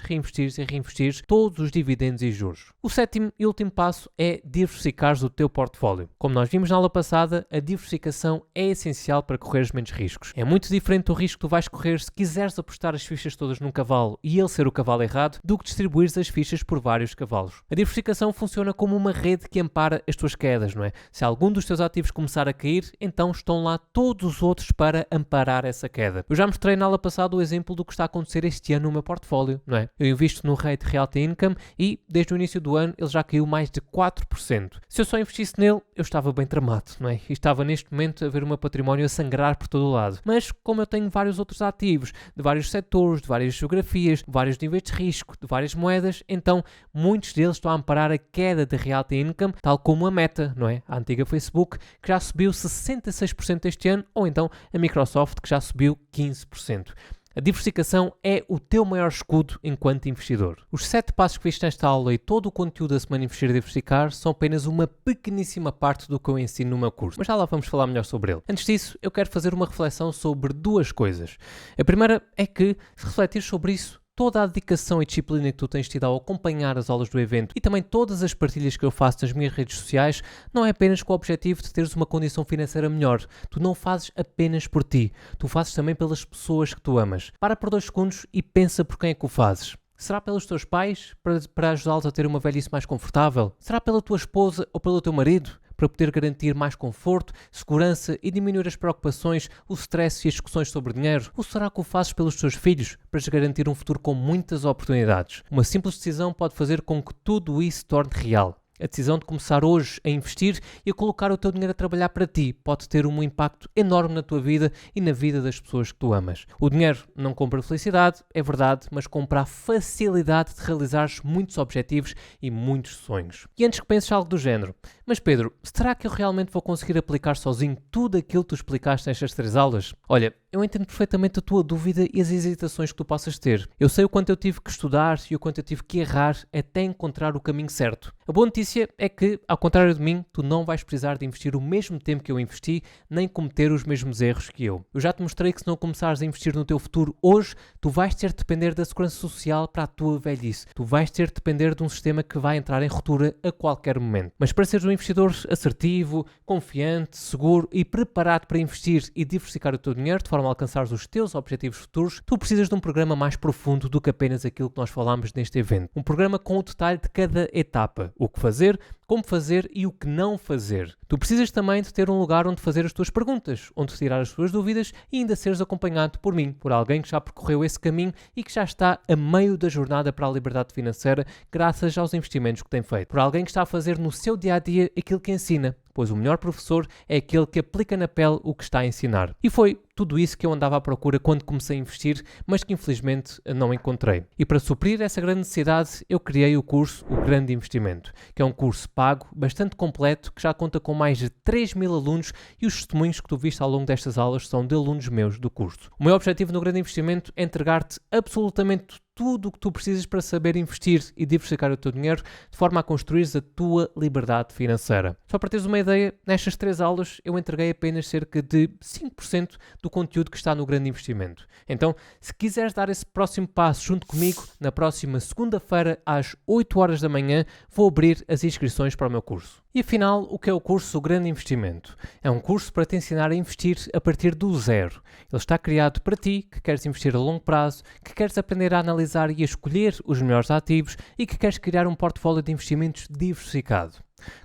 todos os dividendos e juros. O sétimo sétimo e último passo é diversificares o teu portfólio. Como nós vimos na aula passada, a diversificação é essencial para correres menos riscos. É muito diferente do risco que tu vais correr se quiseres apostar as fichas todas num cavalo e ele ser o cavalo errado, do que distribuires as fichas por vários cavalos. A diversificação funciona como uma rede que ampara as tuas quedas, não é? Se algum dos teus ativos começar a cair, então estão lá todos os outros para amparar essa queda. Eu já mostrei na aula passada o exemplo do que está a acontecer este ano no meu portfólio, não é? Eu invisto no Rate Realty Income e desde o início do ano ele já caiu mais de 4%. Se eu só investisse nele, eu estava bem tramado, não é? E estava neste momento a ver o meu património a sangrar por todo o lado. Mas como eu tenho vários outros ativos, de vários setores, de várias geografias, de vários níveis de risco, de várias moedas, então muitos deles estão a amparar a queda de Realty Income, tal como a Meta, não é? A antiga Facebook, que já subiu 66% este ano, ou então a Microsoft, que já subiu 15%. A diversificação é o teu maior escudo enquanto investidor. Os 7 passos que viste nesta aula e todo o conteúdo da Semana Investir e Diversificar são apenas uma pequeníssima parte do que eu ensino no meu curso, mas já lá vamos falar melhor sobre ele. Antes disso, eu quero fazer uma reflexão sobre duas coisas. A primeira é que, se refletir sobre isso, toda a dedicação e disciplina que tu tens tido ao acompanhar as aulas do evento e também todas as partilhas que eu faço nas minhas redes sociais não é apenas com o objetivo de teres uma condição financeira melhor. Tu não fazes apenas por ti. Tu fazes também pelas pessoas que tu amas. Para por 2 segundos e pensa por quem é que o fazes. Será pelos teus pais, para ajudá-los a ter uma velhice mais confortável? Será pela tua esposa ou pelo teu marido? Para poder garantir mais conforto, segurança e diminuir as preocupações, o stress e as discussões sobre dinheiro? Ou será que o fazes pelos teus filhos, para lhes garantir um futuro com muitas oportunidades? Uma simples decisão pode fazer com que tudo isso se torne real. A decisão de começar hoje a investir e a colocar o teu dinheiro a trabalhar para ti pode ter um impacto enorme na tua vida e na vida das pessoas que tu amas. O dinheiro não compra felicidade, é verdade, mas compra a facilidade de realizares muitos objetivos e muitos sonhos. E antes que penses algo do género, mas Pedro, será que eu realmente vou conseguir aplicar sozinho tudo aquilo que tu explicaste nestas 3 aulas? Olha, eu entendo perfeitamente a tua dúvida e as hesitações que tu possas ter. Eu sei o quanto eu tive que estudar e o quanto eu tive que errar até encontrar o caminho certo. A boa notícia é que, ao contrário de mim, tu não vais precisar de investir o mesmo tempo que eu investi, nem cometer os mesmos erros que eu. Eu já te mostrei que se não começares a investir no teu futuro hoje, tu vais ter de depender da segurança social para a tua velhice. Tu vais ter de depender de um sistema que vai entrar em ruptura a qualquer momento. Mas para seres um investidor assertivo, confiante, seguro e preparado para investir e diversificar o teu dinheiro de forma a alcançares os teus objetivos futuros, tu precisas de um programa mais profundo do que apenas aquilo que nós falámos neste evento. Um programa com o detalhe de cada etapa. O que fazer, como fazer e o que não fazer. Tu precisas também de ter um lugar onde fazer as tuas perguntas, onde tirar as tuas dúvidas e ainda seres acompanhado por mim, por alguém que já percorreu esse caminho e que já está a meio da jornada para a liberdade financeira graças aos investimentos que tem feito. Por alguém que está a fazer no seu dia-a-dia aquilo que ensina, pois o melhor professor é aquele que aplica na pele o que está a ensinar. E foi tudo isso que eu andava à procura quando comecei a investir, mas que infelizmente não encontrei. E para suprir essa grande necessidade, eu criei o curso O Grande Investimento, que é um curso pago, bastante completo, que já conta com mais de 3.000 alunos e os testemunhos que tu viste ao longo destas aulas são de alunos meus do curso. O meu objetivo no Grande Investimento é entregar-te absolutamente tudo o que tu precisas para saber investir e diversificar o teu dinheiro de forma a construires a tua liberdade financeira. Só para teres uma ideia, nestas 3 aulas eu entreguei apenas cerca de 5% do conteúdo que está no Grande Investimento. Então, se quiseres dar esse próximo passo junto comigo, na próxima segunda-feira às 8 horas da manhã, vou abrir as inscrições para o meu curso. E afinal, o que é o curso O Grande Investimento? É um curso para te ensinar a investir a partir do zero. Ele está criado para ti, que queres investir a longo prazo, que queres aprender a analisar e a escolher os melhores ativos e que queres criar um portfólio de investimentos diversificado.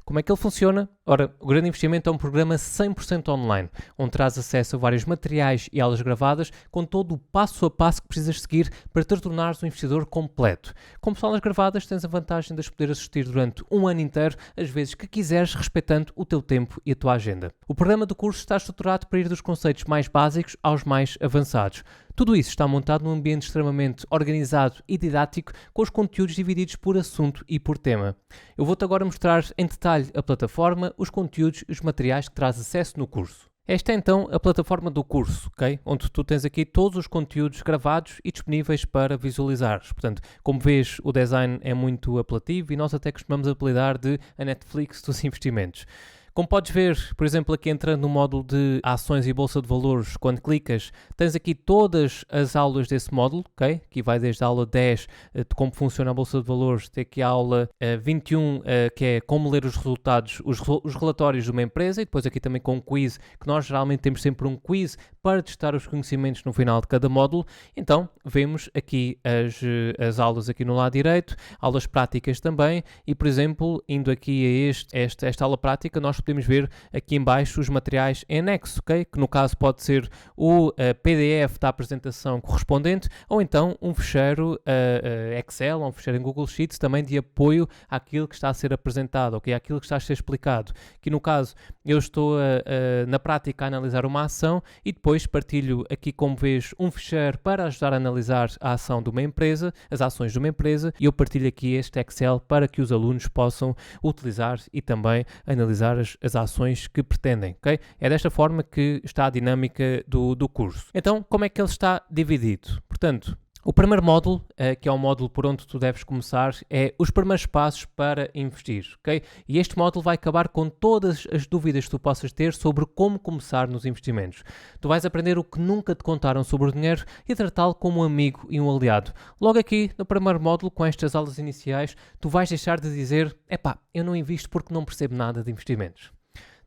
Como é que ele funciona? Ora, o Grande Investimento é um programa 100% online, onde traz acesso a vários materiais e aulas gravadas com todo o passo a passo que precisas seguir para te tornares um investidor completo. Como são aulas gravadas, tens a vantagem de as poder assistir durante um ano inteiro, às vezes que quiseres, respeitando o teu tempo e a tua agenda. O programa do curso está estruturado para ir dos conceitos mais básicos aos mais avançados. Tudo isso está montado num ambiente extremamente organizado e didático, com os conteúdos divididos por assunto e por tema. Eu vou-te agora mostrar em detalhe a plataforma, os conteúdos e os materiais que traz acesso no curso. Esta é então a plataforma do curso, ok? Onde tu tens aqui todos os conteúdos gravados e disponíveis para visualizares. Portanto, como vês, o design é muito apelativo e nós até costumamos apelidar de a Netflix dos investimentos. Como podes ver, por exemplo, aqui entrando no módulo de ações e bolsa de valores, quando clicas, tens aqui todas as aulas desse módulo, ok? Aqui vai desde a aula 10 de como funciona a bolsa de valores, até aqui a aula 21, que é como ler os resultados, os relatórios de uma empresa, e depois aqui também com um quiz, que nós geralmente temos sempre um quiz para testar os conhecimentos no final de cada módulo. Então, vemos aqui as aulas aqui no lado direito, aulas práticas também, e por exemplo, indo aqui a esta aula prática, nós podemos ver aqui em baixo os materiais em anexo, ok? Que no caso pode ser o PDF da apresentação correspondente, ou então um ficheiro Excel, ou um ficheiro em Google Sheets também de apoio àquilo que está a ser apresentado, ok? Àquilo que está a ser explicado. Que no caso, eu estou na prática a analisar uma ação e depois partilho aqui, como vês, um ficheiro para ajudar a analisar a ação de uma empresa, as ações de uma empresa, e eu partilho aqui este Excel para que os alunos possam utilizar e também analisar as ações que pretendem, ok? É desta forma que está a dinâmica do curso. Então, como é que ele está dividido? Portanto, o primeiro módulo, que é o módulo por onde tu deves começar, é os primeiros passos para investir, ok? E este módulo vai acabar com todas as dúvidas que tu possas ter sobre como começar nos investimentos. Tu vais aprender o que nunca te contaram sobre o dinheiro e tratá-lo como um amigo e um aliado. Logo aqui, no primeiro módulo, com estas aulas iniciais, tu vais deixar de dizer, eu não invisto porque não percebo nada de investimentos.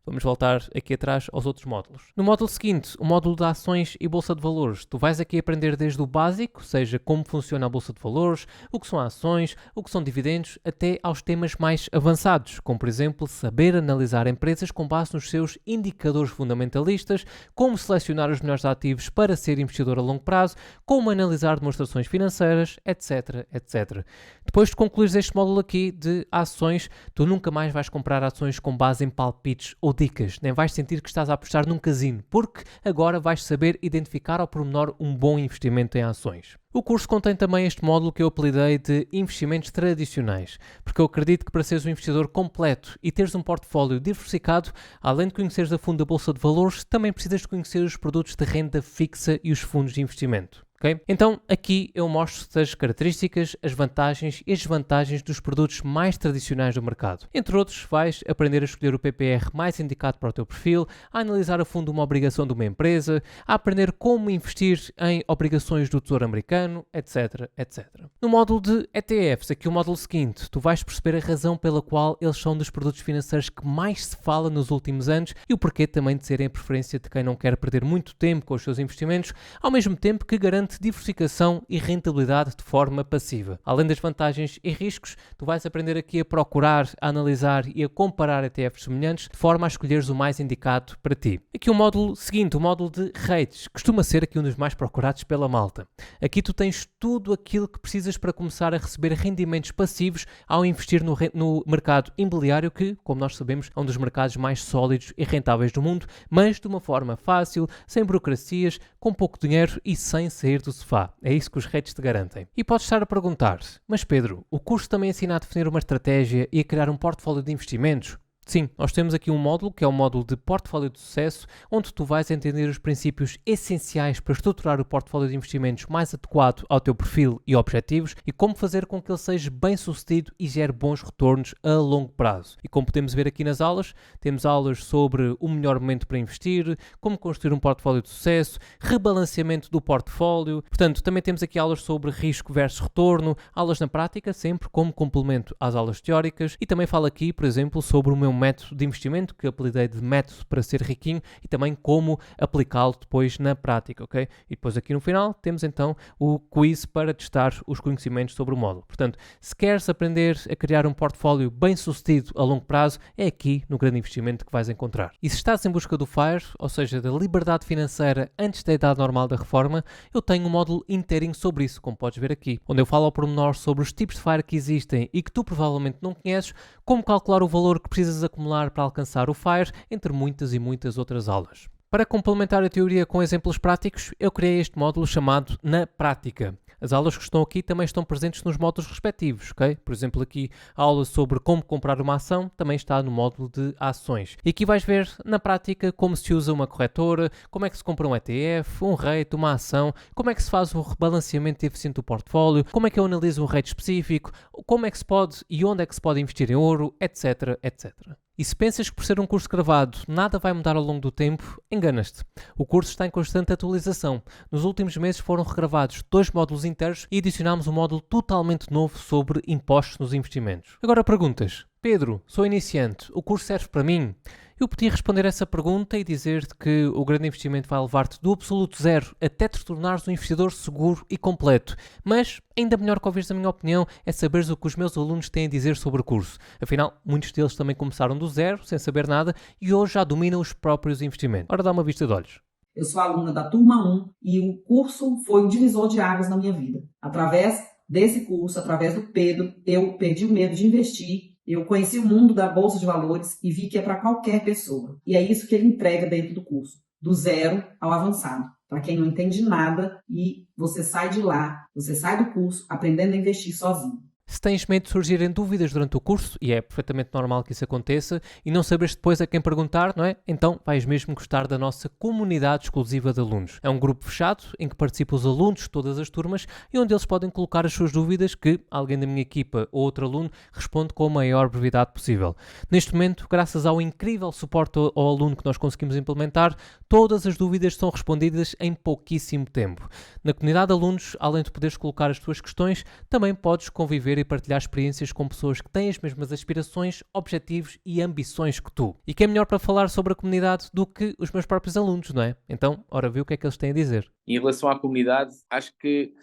Vamos voltar aqui atrás aos outros módulos. No módulo seguinte, o módulo de ações e bolsa de valores, tu vais aqui aprender desde o básico, seja como funciona a bolsa de valores, o que são ações, o que são dividendos, até aos temas mais avançados, como por exemplo, saber analisar empresas com base nos seus indicadores fundamentalistas, como selecionar os melhores ativos para ser investidor a longo prazo, como analisar demonstrações financeiras, etc, etc. Depois de concluires este módulo aqui de ações, tu nunca mais vais comprar ações com base em palpites ou dicas, nem vais sentir que estás a apostar num casino, porque agora vais saber identificar ao pormenor um bom investimento em ações. O curso contém também este módulo que eu apelidei de investimentos tradicionais, porque eu acredito que para seres um investidor completo e teres um portfólio diversificado, além de conheceres a fundo a bolsa de valores, também precisas de conhecer os produtos de renda fixa e os fundos de investimento. Okay? Então, aqui eu mostro-te as características, as vantagens e as desvantagens dos produtos mais tradicionais do mercado. Entre outros, vais aprender a escolher o PPR mais indicado para o teu perfil, a analisar a fundo uma obrigação de uma empresa, a aprender como investir em obrigações do Tesouro Americano, etc, etc. No módulo de ETFs, aqui o módulo seguinte, tu vais perceber a razão pela qual eles são dos produtos financeiros que mais se fala nos últimos anos e o porquê também de serem a preferência de quem não quer perder muito tempo com os seus investimentos, ao mesmo tempo que garante diversificação e rentabilidade de forma passiva. Além das vantagens e riscos, tu vais aprender aqui a procurar, a analisar e a comparar ETFs semelhantes de forma a escolheres o mais indicado para ti. Aqui o módulo seguinte, o módulo de rates, costuma ser aqui um dos mais procurados pela malta. Aqui tu tens tudo aquilo que precisas para começar a receber rendimentos passivos ao investir no mercado imobiliário que, como nós sabemos, é um dos mercados mais sólidos e rentáveis do mundo, mas de uma forma fácil, sem burocracias, com pouco dinheiro e sem sair do sofá. É isso que os rates te garantem. E podes estar a perguntar, mas Pedro, o curso também ensina a definir uma estratégia e a criar um portfólio de investimentos? Sim, nós temos aqui um módulo que é o módulo de portfólio de sucesso, onde tu vais entender os princípios essenciais para estruturar o portfólio de investimentos mais adequado ao teu perfil e objetivos e como fazer com que ele seja bem sucedido e gere bons retornos a longo prazo. E como podemos ver aqui nas aulas, temos aulas sobre o melhor momento para investir, como construir um portfólio de sucesso, rebalanceamento do portfólio. Portanto, também temos aqui aulas sobre risco versus retorno, aulas na prática, sempre como complemento às aulas teóricas, e também falo aqui, por exemplo, sobre o meu método de investimento, que apelidei de método para ser riquinho, e também como aplicá-lo depois na prática, ok? E depois aqui no final temos então o quiz para testar os conhecimentos sobre o módulo. Portanto, se queres aprender a criar um portfólio bem sucedido a longo prazo, é aqui no Grande Investimento que vais encontrar. E se estás em busca do FIRE, ou seja, da liberdade financeira antes da idade normal da reforma, eu tenho um módulo inteirinho sobre isso, como podes ver aqui, onde eu falo ao pormenor sobre os tipos de FIRE que existem e que tu provavelmente não conheces, como calcular o valor que precisas acumular para alcançar o FIRE, entre muitas e muitas outras aulas. Para complementar a teoria com exemplos práticos, eu criei este módulo chamado Na Prática. As aulas que estão aqui também estão presentes nos módulos respectivos, ok? Por exemplo, aqui a aula sobre como comprar uma ação também está no módulo de ações. E aqui vais ver, na prática, como se usa uma corretora, como é que se compra um ETF, um rate, uma ação, como é que se faz o rebalanceamento eficiente do portfólio, como é que eu analiso um rate específico, como é que se pode e onde é que se pode investir em ouro, etc, etc. E se pensas que por ser um curso gravado nada vai mudar ao longo do tempo, enganas-te. O curso está em constante atualização. Nos últimos meses foram regravados 2 módulos inteiros e adicionámos um módulo totalmente novo sobre impostos nos investimentos. Agora perguntas: Pedro, sou iniciante, o curso serve para mim? Eu podia responder essa pergunta e dizer-te que o grande investimento vai levar-te do absoluto zero até te tornares um investidor seguro e completo. Mas, ainda melhor que ouvires a minha opinião, é saberes o que os meus alunos têm a dizer sobre o curso. Afinal, muitos deles também começaram do zero, sem saber nada, e hoje já dominam os próprios investimentos. Ora, dá uma vista de olhos. Eu sou aluna da turma 1 e o curso foi um divisor de águas na minha vida. Através desse curso, através do Pedro, eu perdi o medo de investir. Eu conheci o mundo da Bolsa de Valores e vi que é para qualquer pessoa. E é isso que ele entrega dentro do curso, do zero ao avançado. Para quem não entende nada e você sai de lá, você sai do curso aprendendo a investir sozinho. Se tens medo de surgirem dúvidas durante o curso, e é perfeitamente normal que isso aconteça, e não saberes depois a quem perguntar, não é? Então vais mesmo gostar da nossa comunidade exclusiva de alunos. É um grupo fechado em que participam os alunos de todas as turmas e onde eles podem colocar as suas dúvidas que alguém da minha equipa ou outro aluno responde com a maior brevidade possível. Neste momento, graças ao incrível suporte ao aluno que nós conseguimos implementar, todas as dúvidas são respondidas em pouquíssimo tempo. Na comunidade de alunos, além de poderes colocar as tuas questões, também podes conviver e partilhar experiências com pessoas que têm as mesmas aspirações, objetivos e ambições que tu. E quem é melhor para falar sobre a comunidade do que os meus próprios alunos, não é? Então, ora vê o que é que eles têm a dizer. Em relação à comunidade, acho que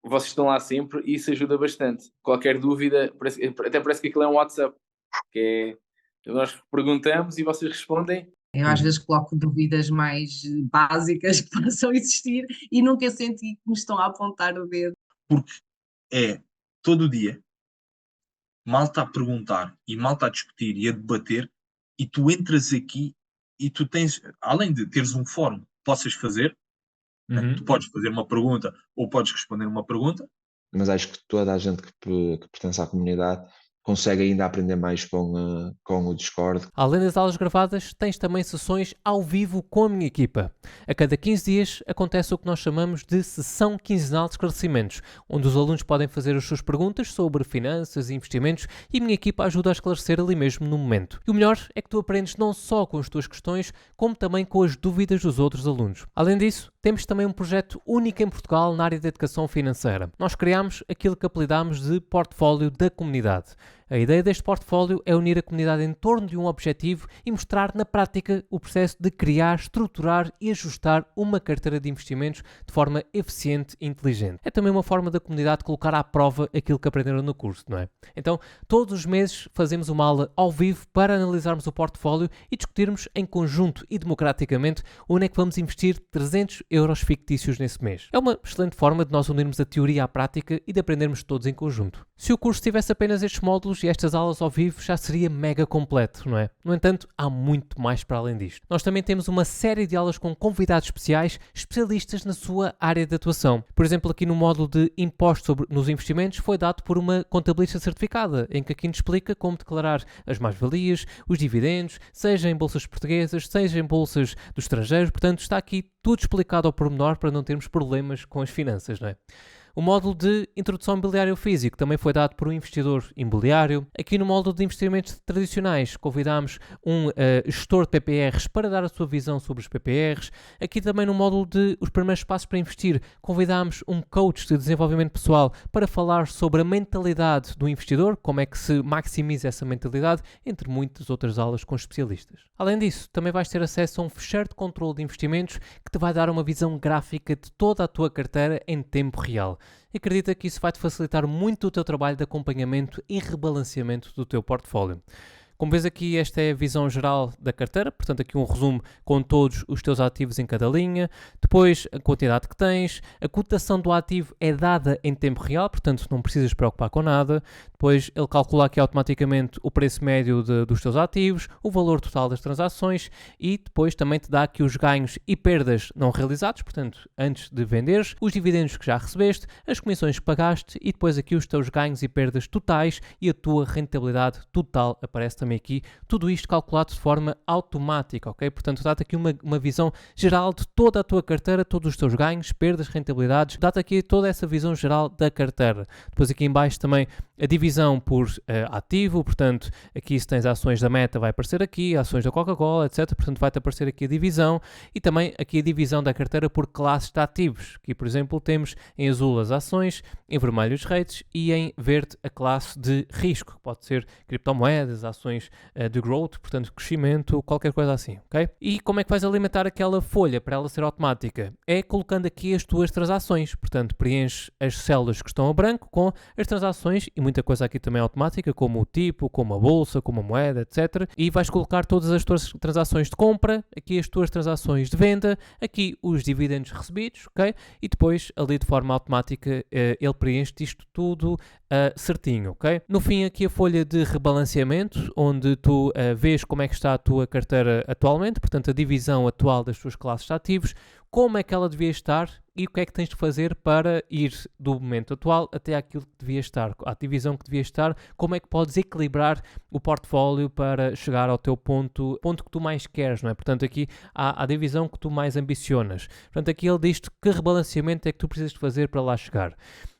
vocês estão lá sempre e isso ajuda bastante. Qualquer dúvida, até parece que aquilo é um WhatsApp, que é, nós perguntamos e vocês respondem. Eu às vezes coloco dúvidas mais básicas que possam existir e nunca senti que me estão a apontar o dedo. Porque é todo dia, mal está a perguntar e mal está a discutir e a debater, e tu entras aqui e tu tens, além de teres um fórum que possas fazer, né, tu podes fazer uma pergunta ou podes responder uma pergunta. Mas acho que toda a gente que pertence à comunidade consegue ainda aprender mais com o Discord. Além das aulas gravadas, tens também sessões ao vivo com a minha equipa. A cada 15 dias acontece o que nós chamamos de sessão quinzenal de esclarecimentos, onde os alunos podem fazer as suas perguntas sobre finanças e investimentos e a minha equipa ajuda a esclarecer ali mesmo no momento. E o melhor é que tu aprendes não só com as tuas questões, como também com as dúvidas dos outros alunos. Além disso, temos também um projeto único em Portugal na área da educação financeira. Nós criámos aquilo que apelidámos de portfólio da comunidade. A ideia deste portfólio é unir a comunidade em torno de um objetivo e mostrar na prática o processo de criar, estruturar e ajustar uma carteira de investimentos de forma eficiente e inteligente. É também uma forma da comunidade colocar à prova aquilo que aprenderam no curso, não é? Então, todos os meses fazemos uma aula ao vivo para analisarmos o portfólio e discutirmos em conjunto e democraticamente onde é que vamos investir 300 euros fictícios nesse mês. É uma excelente forma de nós unirmos a teoria à prática e de aprendermos todos em conjunto. Se o curso tivesse apenas estes módulos e estas aulas ao vivo, já seria mega completo, não é? No entanto, há muito mais para além disto. Nós também temos uma série de aulas com convidados especiais, especialistas na sua área de atuação. Por exemplo, aqui no módulo de impostos nos investimentos foi dado por uma contabilista certificada, em que aqui nos explica como declarar as mais-valias, os dividendos, seja em bolsas portuguesas, seja em bolsas do estrangeiro. Portanto, está aqui tudo explicado ao pormenor para não termos problemas com as finanças, não é? O módulo de Introdução ao Imobiliário Físico também foi dado por um investidor imobiliário. Aqui no módulo de investimentos tradicionais convidámos um gestor de PPRs para dar a sua visão sobre os PPRs. Aqui também no módulo de Os Primeiros Passos para Investir convidámos um coach de desenvolvimento pessoal para falar sobre a mentalidade do investidor, como é que se maximiza essa mentalidade, entre muitas outras aulas com especialistas. Além disso, também vais ter acesso a um fecheiro de controle de investimentos que te vai dar uma visão gráfica de toda a tua carteira em tempo real. Acredita que isso vai-te facilitar muito o teu trabalho de acompanhamento e rebalanceamento do teu portfólio. Como vês aqui, esta é a visão geral da carteira, portanto aqui um resumo com todos os teus ativos em cada linha, depois a quantidade que tens, a cotação do ativo é dada em tempo real, portanto não precisas preocupar com nada, depois ele calcula aqui automaticamente o preço médio dos teus ativos, o valor total das transações e depois também te dá aqui os ganhos e perdas não realizados, portanto antes de venderes, os dividendos que já recebeste, as comissões que pagaste e depois aqui os teus ganhos e perdas totais e a tua rentabilidade total aparece também também aqui, tudo isto calculado de forma automática, ok? Portanto, dá-te aqui uma visão geral de toda a tua carteira, todos os teus ganhos, perdas, rentabilidades, dá-te aqui toda essa visão geral da carteira. Depois aqui em baixo também a divisão por ativo, portanto, aqui se tens ações da Meta vai aparecer aqui, ações da Coca-Cola, etc. Portanto, vai-te aparecer aqui a divisão e também aqui a divisão da carteira por classes de ativos. Aqui, por exemplo, temos em azul as ações, em vermelho os rates e em verde a classe de risco, que pode ser criptomoedas, ações de growth, portanto, crescimento, qualquer coisa assim, ok? E como é que vais alimentar aquela folha para ela ser automática? É colocando aqui as tuas transações, portanto, preenches as células que estão a branco com as transações e muita coisa aqui também automática, como o tipo, como a bolsa, como a moeda, etc. E vais colocar todas as tuas transações de compra, aqui as tuas transações de venda, aqui os dividendos recebidos, ok? E depois, ali de forma automática, ele preenche isto tudo certinho, ok? No fim, aqui a folha de rebalanceamento, onde tu vês como é que está a tua carteira atualmente, portanto, a divisão atual das tuas classes de ativos, como é que ela devia estar e o que é que tens de fazer para ir do momento atual até aquilo que devia estar, à divisão que devia estar, como é que podes equilibrar o portfólio para chegar ao teu ponto que tu mais queres, não é? Portanto, aqui há a divisão que tu mais ambicionas. Portanto, aqui ele diz-te que rebalanceamento é que tu precisas de fazer para lá chegar.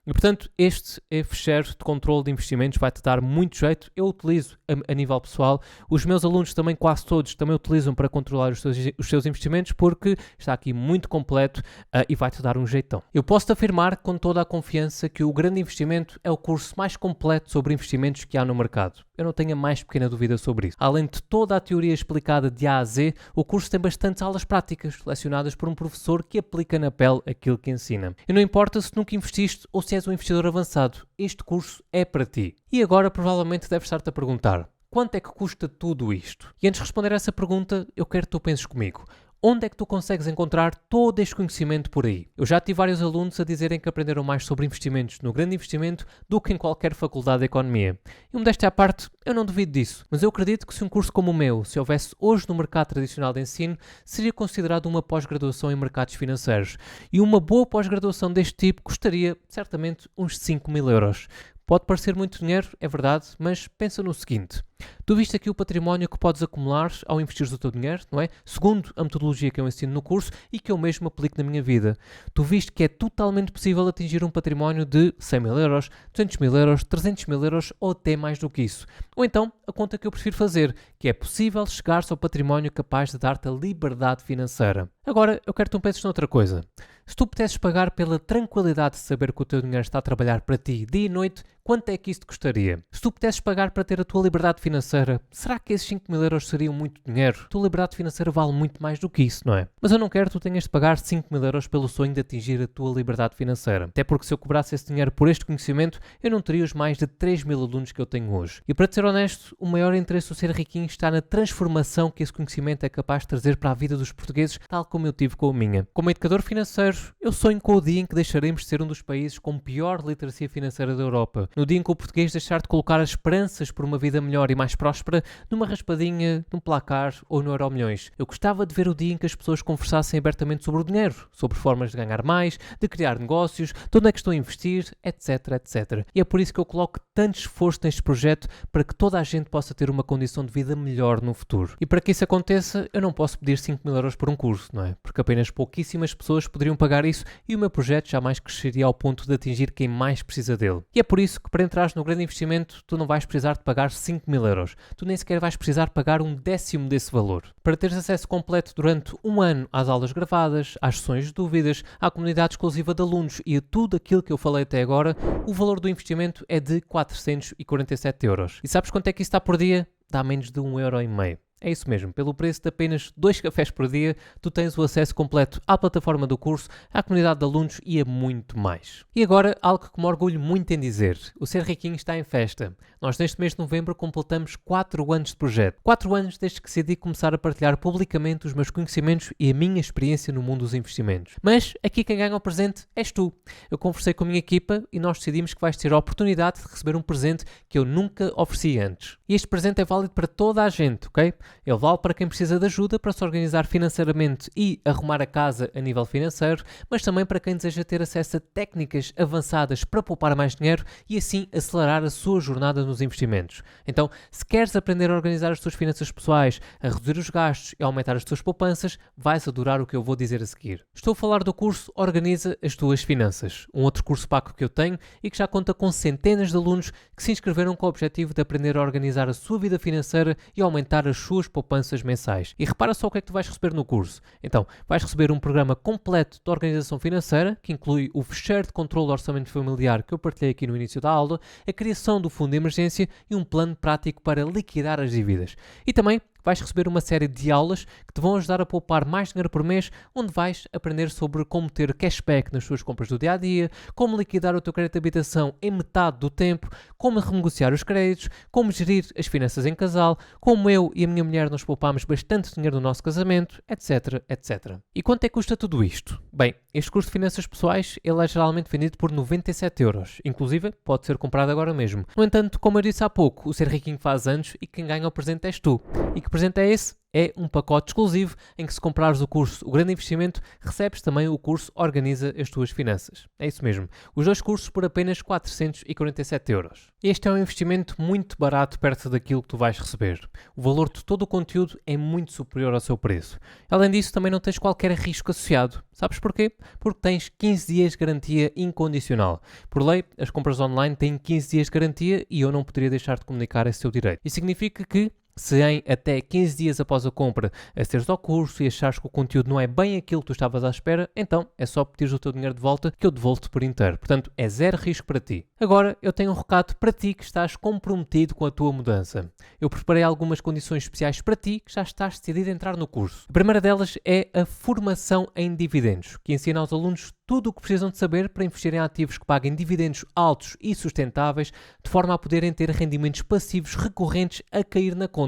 E, portanto, este fecheiro de controle de investimentos vai-te dar muito jeito. Eu utilizo a nível pessoal. Os meus alunos também, quase todos, também utilizam para controlar os seus investimentos porque está aqui muito completo e vai-te dar um jeitão. Eu posso-te afirmar com toda a confiança que o Grande Investimento é o curso mais completo sobre investimentos que há no mercado. Eu não tenho a mais pequena dúvida sobre isso. Além de toda a teoria explicada de A a Z, o curso tem bastantes aulas práticas, lecionadas por um professor que aplica na pele aquilo que ensina. E não importa se nunca investiste ou se és um investidor avançado, este curso é para ti. E agora provavelmente deves estar-te a perguntar, quanto é que custa tudo isto? E antes de responder a essa pergunta, eu quero que tu penses comigo. Onde é que tu consegues encontrar todo este conhecimento por aí? Eu já tive vários alunos a dizerem que aprenderam mais sobre investimentos no Grande Investimento do que em qualquer faculdade de economia. E modéstia à parte, eu não duvido disso, mas eu acredito que se um curso como o meu, se houvesse hoje no mercado tradicional de ensino, seria considerado uma pós-graduação em mercados financeiros. E uma boa pós-graduação deste tipo custaria, certamente, uns 5.000 euros. Pode parecer muito dinheiro, é verdade, mas pensa no seguinte. Tu viste aqui o património que podes acumular ao investires o teu dinheiro, não é? Segundo a metodologia que eu ensino no curso e que eu mesmo aplico na minha vida. Tu viste que é totalmente possível atingir um património de 100.000 euros, 200.000 euros, 300.000 euros ou até mais do que isso. Ou então, a conta que eu prefiro fazer, que é possível chegar-se ao património capaz de dar-te a liberdade financeira. Agora, eu quero que tu penses noutra coisa. Se tu pudesses pagar pela tranquilidade de saber que o teu dinheiro está a trabalhar para ti dia e noite, quanto é que isso te custaria? Se tu pudesses pagar para ter a tua liberdade financeira, será que esses 5.000 euros seriam muito dinheiro? A tua liberdade financeira vale muito mais do que isso, não é? Mas eu não quero que tu tenhas de pagar 5.000 euros pelo sonho de atingir a tua liberdade financeira. Até porque se eu cobrasse esse dinheiro por este conhecimento, eu não teria os mais de 3.000 alunos que eu tenho hoje. E para te ser honesto, o maior interesse do Ser Riquinho está na transformação que esse conhecimento é capaz de trazer para a vida dos portugueses, tal como eu tive com a minha. Como educador financeiro, eu sonho com o dia em que deixaremos de ser um dos países com pior literacia financeira da Europa. No dia em que o português deixar de colocar as esperanças por uma vida melhor e mais próspera numa raspadinha, num placar ou no Euromilhões. Eu gostava de ver o dia em que as pessoas conversassem abertamente sobre o dinheiro, sobre formas de ganhar mais, de criar negócios, de onde é que estão a investir, etc, etc. E é por isso que eu coloco tanto esforço neste projeto para que toda a gente possa ter uma condição de vida melhor no futuro. E para que isso aconteça, eu não posso pedir 5.000 euros por um curso, não é? Porque apenas pouquíssimas pessoas poderiam pagar isso e o meu projeto jamais cresceria ao ponto de atingir quem mais precisa dele. E é por isso que para entrares no Grande Investimento, tu não vais precisar de pagar 5.000 euros. Tu nem sequer vais precisar pagar 1/10 desse valor. Para teres acesso completo durante um ano às aulas gravadas, às sessões de dúvidas, à comunidade exclusiva de alunos e a tudo aquilo que eu falei até agora, o valor do investimento é de 447 euros. E sabes quanto é que isso está por dia? Dá menos de 1,5 €. É isso mesmo, pelo preço de apenas 2 cafés por dia, tu tens o acesso completo à plataforma do curso, à comunidade de alunos e a muito mais. E agora, algo que me orgulho muito em dizer, o Ser Riquinho está em festa. Nós neste mês de novembro completamos 4 anos de projeto. 4 anos desde que decidi começar a partilhar publicamente os meus conhecimentos e a minha experiência no mundo dos investimentos. Mas aqui quem ganha o presente és tu. Eu conversei com a minha equipa e nós decidimos que vais ter a oportunidade de receber um presente que eu nunca ofereci antes. E este presente é válido para toda a gente, ok? Ele vale para quem precisa de ajuda para se organizar financeiramente e arrumar a casa a nível financeiro, mas também para quem deseja ter acesso a técnicas avançadas para poupar mais dinheiro e assim acelerar a sua jornada nos investimentos. Então, se queres aprender a organizar as tuas finanças pessoais, a reduzir os gastos e a aumentar as tuas poupanças, vais adorar o que eu vou dizer a seguir. Estou a falar do curso Organiza as Tuas Finanças, um outro curso pago que eu tenho e que já conta com centenas de alunos que se inscreveram com o objetivo de aprender a organizar a sua vida financeira e aumentar as suas poupanças mensais. E repara só o que é que tu vais receber no curso. Então, vais receber um programa completo de organização financeira, que inclui o fecheiro de controle do orçamento familiar que eu partilhei aqui no início da aula, a criação do fundo de emergência e um plano prático para liquidar as dívidas. E também vais receber uma série de aulas que te vão ajudar a poupar mais dinheiro por mês, onde vais aprender sobre como ter cashback nas suas compras do dia-a-dia, como liquidar o teu crédito de habitação em metade do tempo, como renegociar os créditos, como gerir as finanças em casal, como eu e a minha mulher nos poupámos bastante dinheiro no nosso casamento, etc, etc. E quanto é que custa tudo isto? Bem, este curso de finanças pessoais ele é geralmente vendido por 97€, inclusive pode ser comprado agora mesmo. No entanto, como eu disse há pouco, o Ser Riquinho faz anos e quem ganha o presente és tu. E que presente é esse? É um pacote exclusivo em que se comprares o curso O Grande Investimento, recebes também o curso Organiza as Tuas Finanças. É isso mesmo. Os dois cursos por apenas 447€. Este é um investimento muito barato perto daquilo que tu vais receber. O valor de todo o conteúdo é muito superior ao seu preço. Além disso, também não tens qualquer risco associado. Sabes porquê? Porque tens 15 dias de garantia incondicional. Por lei, as compras online têm 15 dias de garantia e eu não poderia deixar de comunicar esse teu direito. Isso significa que se em até 15 dias após a compra acederes ao curso e achares que o conteúdo não é bem aquilo que tu estavas à espera, então é só pedir o teu dinheiro de volta que eu devolvo-te por inteiro. Portanto, é zero risco para ti. Agora, eu tenho um recado para ti que estás comprometido com a tua mudança. Eu preparei algumas condições especiais para ti que já estás decidido a entrar no curso. A primeira delas é a formação em dividendos, que ensina aos alunos tudo o que precisam de saber para investir em ativos que paguem dividendos altos e sustentáveis, de forma a poderem ter rendimentos passivos recorrentes a cair na conta.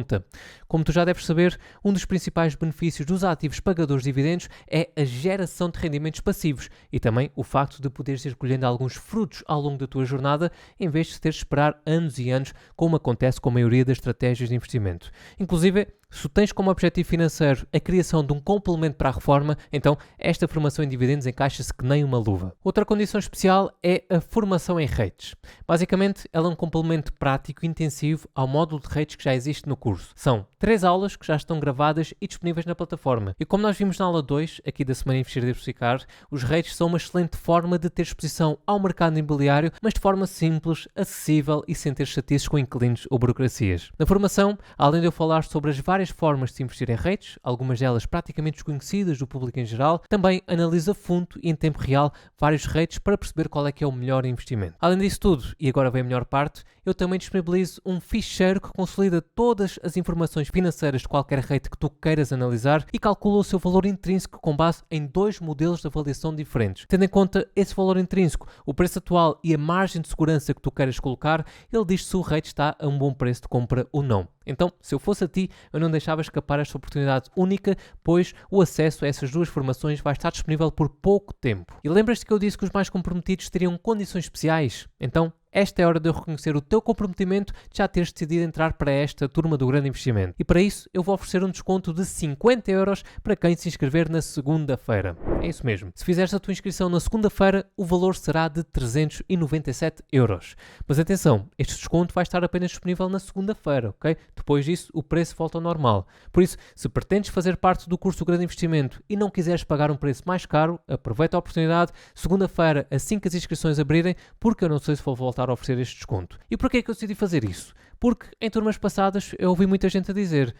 Como tu já deves saber, um dos principais benefícios dos ativos pagadores de dividendos é a geração de rendimentos passivos e também o facto de poderes ir colhendo alguns frutos ao longo da tua jornada, em vez de teres de esperar anos e anos, como acontece com a maioria das estratégias de investimento. Inclusive, se tens como objetivo financeiro a criação de um complemento para a reforma, então esta formação em dividendos encaixa-se que nem uma luva. Outra condição especial é a formação em rates. Basicamente, ela é um complemento prático e intensivo ao módulo de rates que já existe no curso. São 3 aulas que já estão gravadas e disponíveis na plataforma. E como nós vimos na aula 2, aqui da Semana Investir e Diversificar, os rates são uma excelente forma de ter exposição ao mercado imobiliário, mas de forma simples, acessível e sem ter chatices com inquilinos ou burocracias. Na formação, além de eu falar sobre as várias formas de se investir em rates, algumas delas praticamente desconhecidas do público em geral, também analisa a fundo e em tempo real vários rates para perceber qual é que é o melhor investimento. Além disso tudo, e agora vem a melhor parte, eu também disponibilizo um ficheiro que consolida todas as informações financeiras de qualquer rate que tu queiras analisar e calcula o seu valor intrínseco com base em 2 modelos de avaliação diferentes. Tendo em conta esse valor intrínseco, o preço atual e a margem de segurança que tu queiras colocar, ele diz se o rate está a um bom preço de compra ou não. Então, se eu fosse a ti, eu não deixava escapar esta oportunidade única, pois o acesso a essas 2 formações vai estar disponível por pouco tempo. E lembras-te que eu disse que os mais comprometidos teriam condições especiais? Então, esta é a hora de eu reconhecer o teu comprometimento de já teres decidido entrar para esta turma do grande investimento. E para isso, eu vou oferecer um desconto de 50€ para quem se inscrever na segunda-feira. É isso mesmo. Se fizeres a tua inscrição na segunda-feira, o valor será de 397€. Mas atenção, este desconto vai estar apenas disponível na segunda-feira, ok? Depois disso, o preço volta ao normal. Por isso, se pretendes fazer parte do curso do grande investimento e não quiseres pagar um preço mais caro, aproveita a oportunidade, segunda-feira, assim que as inscrições abrirem, porque eu não sei se vou voltar a oferecer este desconto. E porquê é que eu decidi fazer isso? Porque em turmas passadas eu ouvi muita gente a dizer: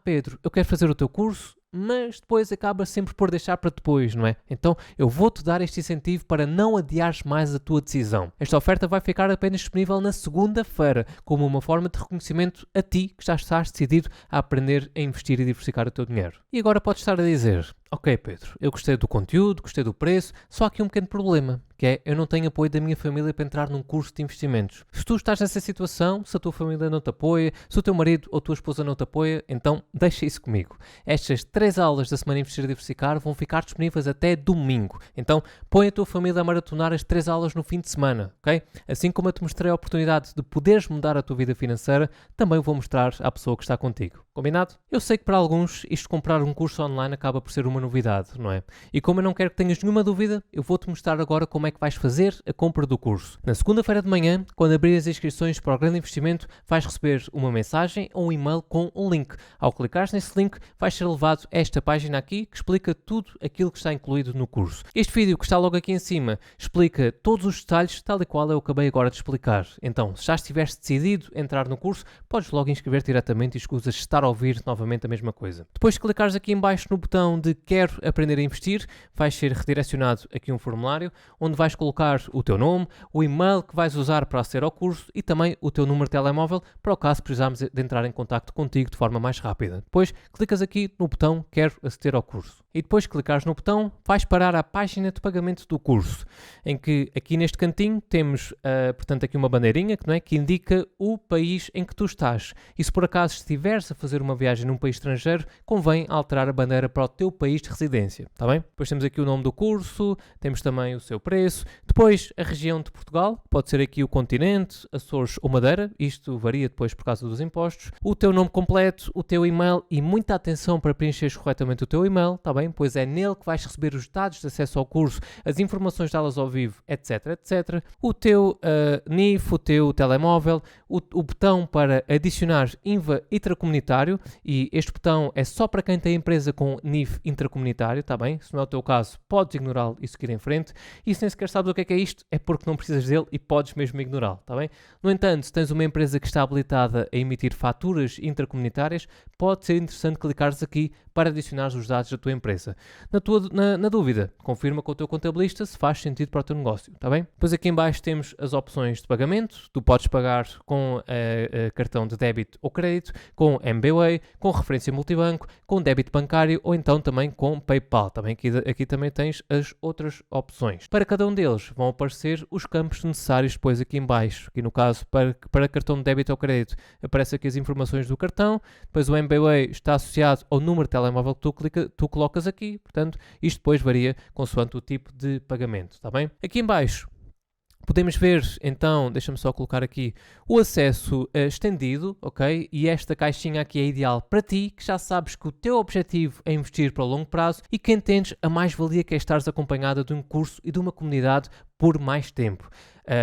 Pedro, eu quero fazer o teu curso, mas depois acaba sempre por deixar para depois, não é? Então eu vou-te dar este incentivo para não adiares mais a tua decisão. Esta oferta vai ficar apenas disponível na segunda-feira, como uma forma de reconhecimento a ti que já estás decidido a aprender a investir e diversificar o teu dinheiro. E agora podes estar a dizer: Ok, Pedro, eu gostei do conteúdo, gostei do preço, só há aqui um pequeno problema, que é eu não tenho apoio da minha família para entrar num curso de investimentos. Se tu estás nessa situação, se a tua família não te apoia, se o teu marido ou a tua esposa não te apoia, então deixa isso comigo. Estas 3 aulas da Semana Investir e Diversificar vão ficar disponíveis até domingo. Então põe a tua família a maratonar as 3 aulas no fim de semana, ok? Assim como eu te mostrei a oportunidade de poderes mudar a tua vida financeira, também vou mostrar à pessoa que está contigo. Combinado? Eu sei que para alguns isto de comprar um curso online acaba por ser uma novidade, não é? E como eu não quero que tenhas nenhuma dúvida, eu vou-te mostrar agora como é que vais fazer a compra do curso. Na segunda-feira de manhã, quando abrir as inscrições para o grande investimento, vais receber uma mensagem ou um e-mail com um link. Ao clicares nesse link, vais ser levado a esta página aqui que explica tudo aquilo que está incluído no curso. Este vídeo que está logo aqui em cima explica todos os detalhes tal e qual eu acabei agora de explicar. Então, se já estiveres decidido a entrar no curso, podes logo inscrever diretamente e escusas de estar a ouvir novamente a mesma coisa. Depois de clicares aqui em baixo no botão de Quero aprender a investir, vais ser redirecionado aqui um formulário onde vais colocar o teu nome, o e-mail que vais usar para aceder ao curso e também o teu número de telemóvel para o caso precisarmos de entrar em contacto contigo de forma mais rápida. Depois clicas aqui no botão Quero aceder ao curso. E depois clicares no botão, vais parar à página de pagamento do curso, em que aqui neste cantinho temos, portanto, aqui uma bandeirinha que indica o país em que tu estás. E se por acaso estiveres a fazer uma viagem num país estrangeiro, convém alterar a bandeira para o teu país de residência, está bem? Depois temos aqui o nome do curso, temos também o seu preço, depois a região de Portugal, pode ser aqui o continente, Açores ou Madeira, isto varia depois por causa dos impostos, o teu nome completo, o teu e-mail e muita atenção para preencheres corretamente o teu e-mail, está bem? Pois é nele que vais receber os dados de acesso ao curso, as informações delas ao vivo, etc, etc. O teu NIF, o teu telemóvel, o botão para adicionar IVA intracomunitário, e este botão é só para quem tem empresa com NIF intracomunitário, está bem? Se não é o teu caso, podes ignorá-lo e seguir em frente. E se nem sequer sabes o que é isto, é porque não precisas dele e podes mesmo ignorá-lo, está bem? No entanto, se tens uma empresa que está habilitada a emitir faturas intracomunitárias, pode ser interessante clicares aqui para adicionar os dados da tua empresa. Na dúvida, confirma com o teu contabilista se faz sentido para o teu negócio, está bem? Depois aqui em baixo temos as opções de pagamento. Tu podes pagar com cartão de débito ou crédito, com MBWay, com referência multibanco, com débito bancário ou então também com PayPal. Também aqui também tens as outras opções. Para cada um deles vão aparecer os campos necessários depois aqui em baixo. Aqui no caso, para cartão de débito ou crédito, aparecem aqui as informações do cartão. Depois o MBWay está associado ao número de telemóvel que tu colocas aqui. Portanto, isto depois varia consoante o tipo de pagamento, está bem? Aqui em baixo podemos ver, então, deixa-me só colocar aqui, o acesso estendido, ok? E esta caixinha aqui é ideal para ti, que já sabes que o teu objetivo é investir para o longo prazo e que entendes a mais-valia que é estares acompanhada de um curso e de uma comunidade por mais tempo.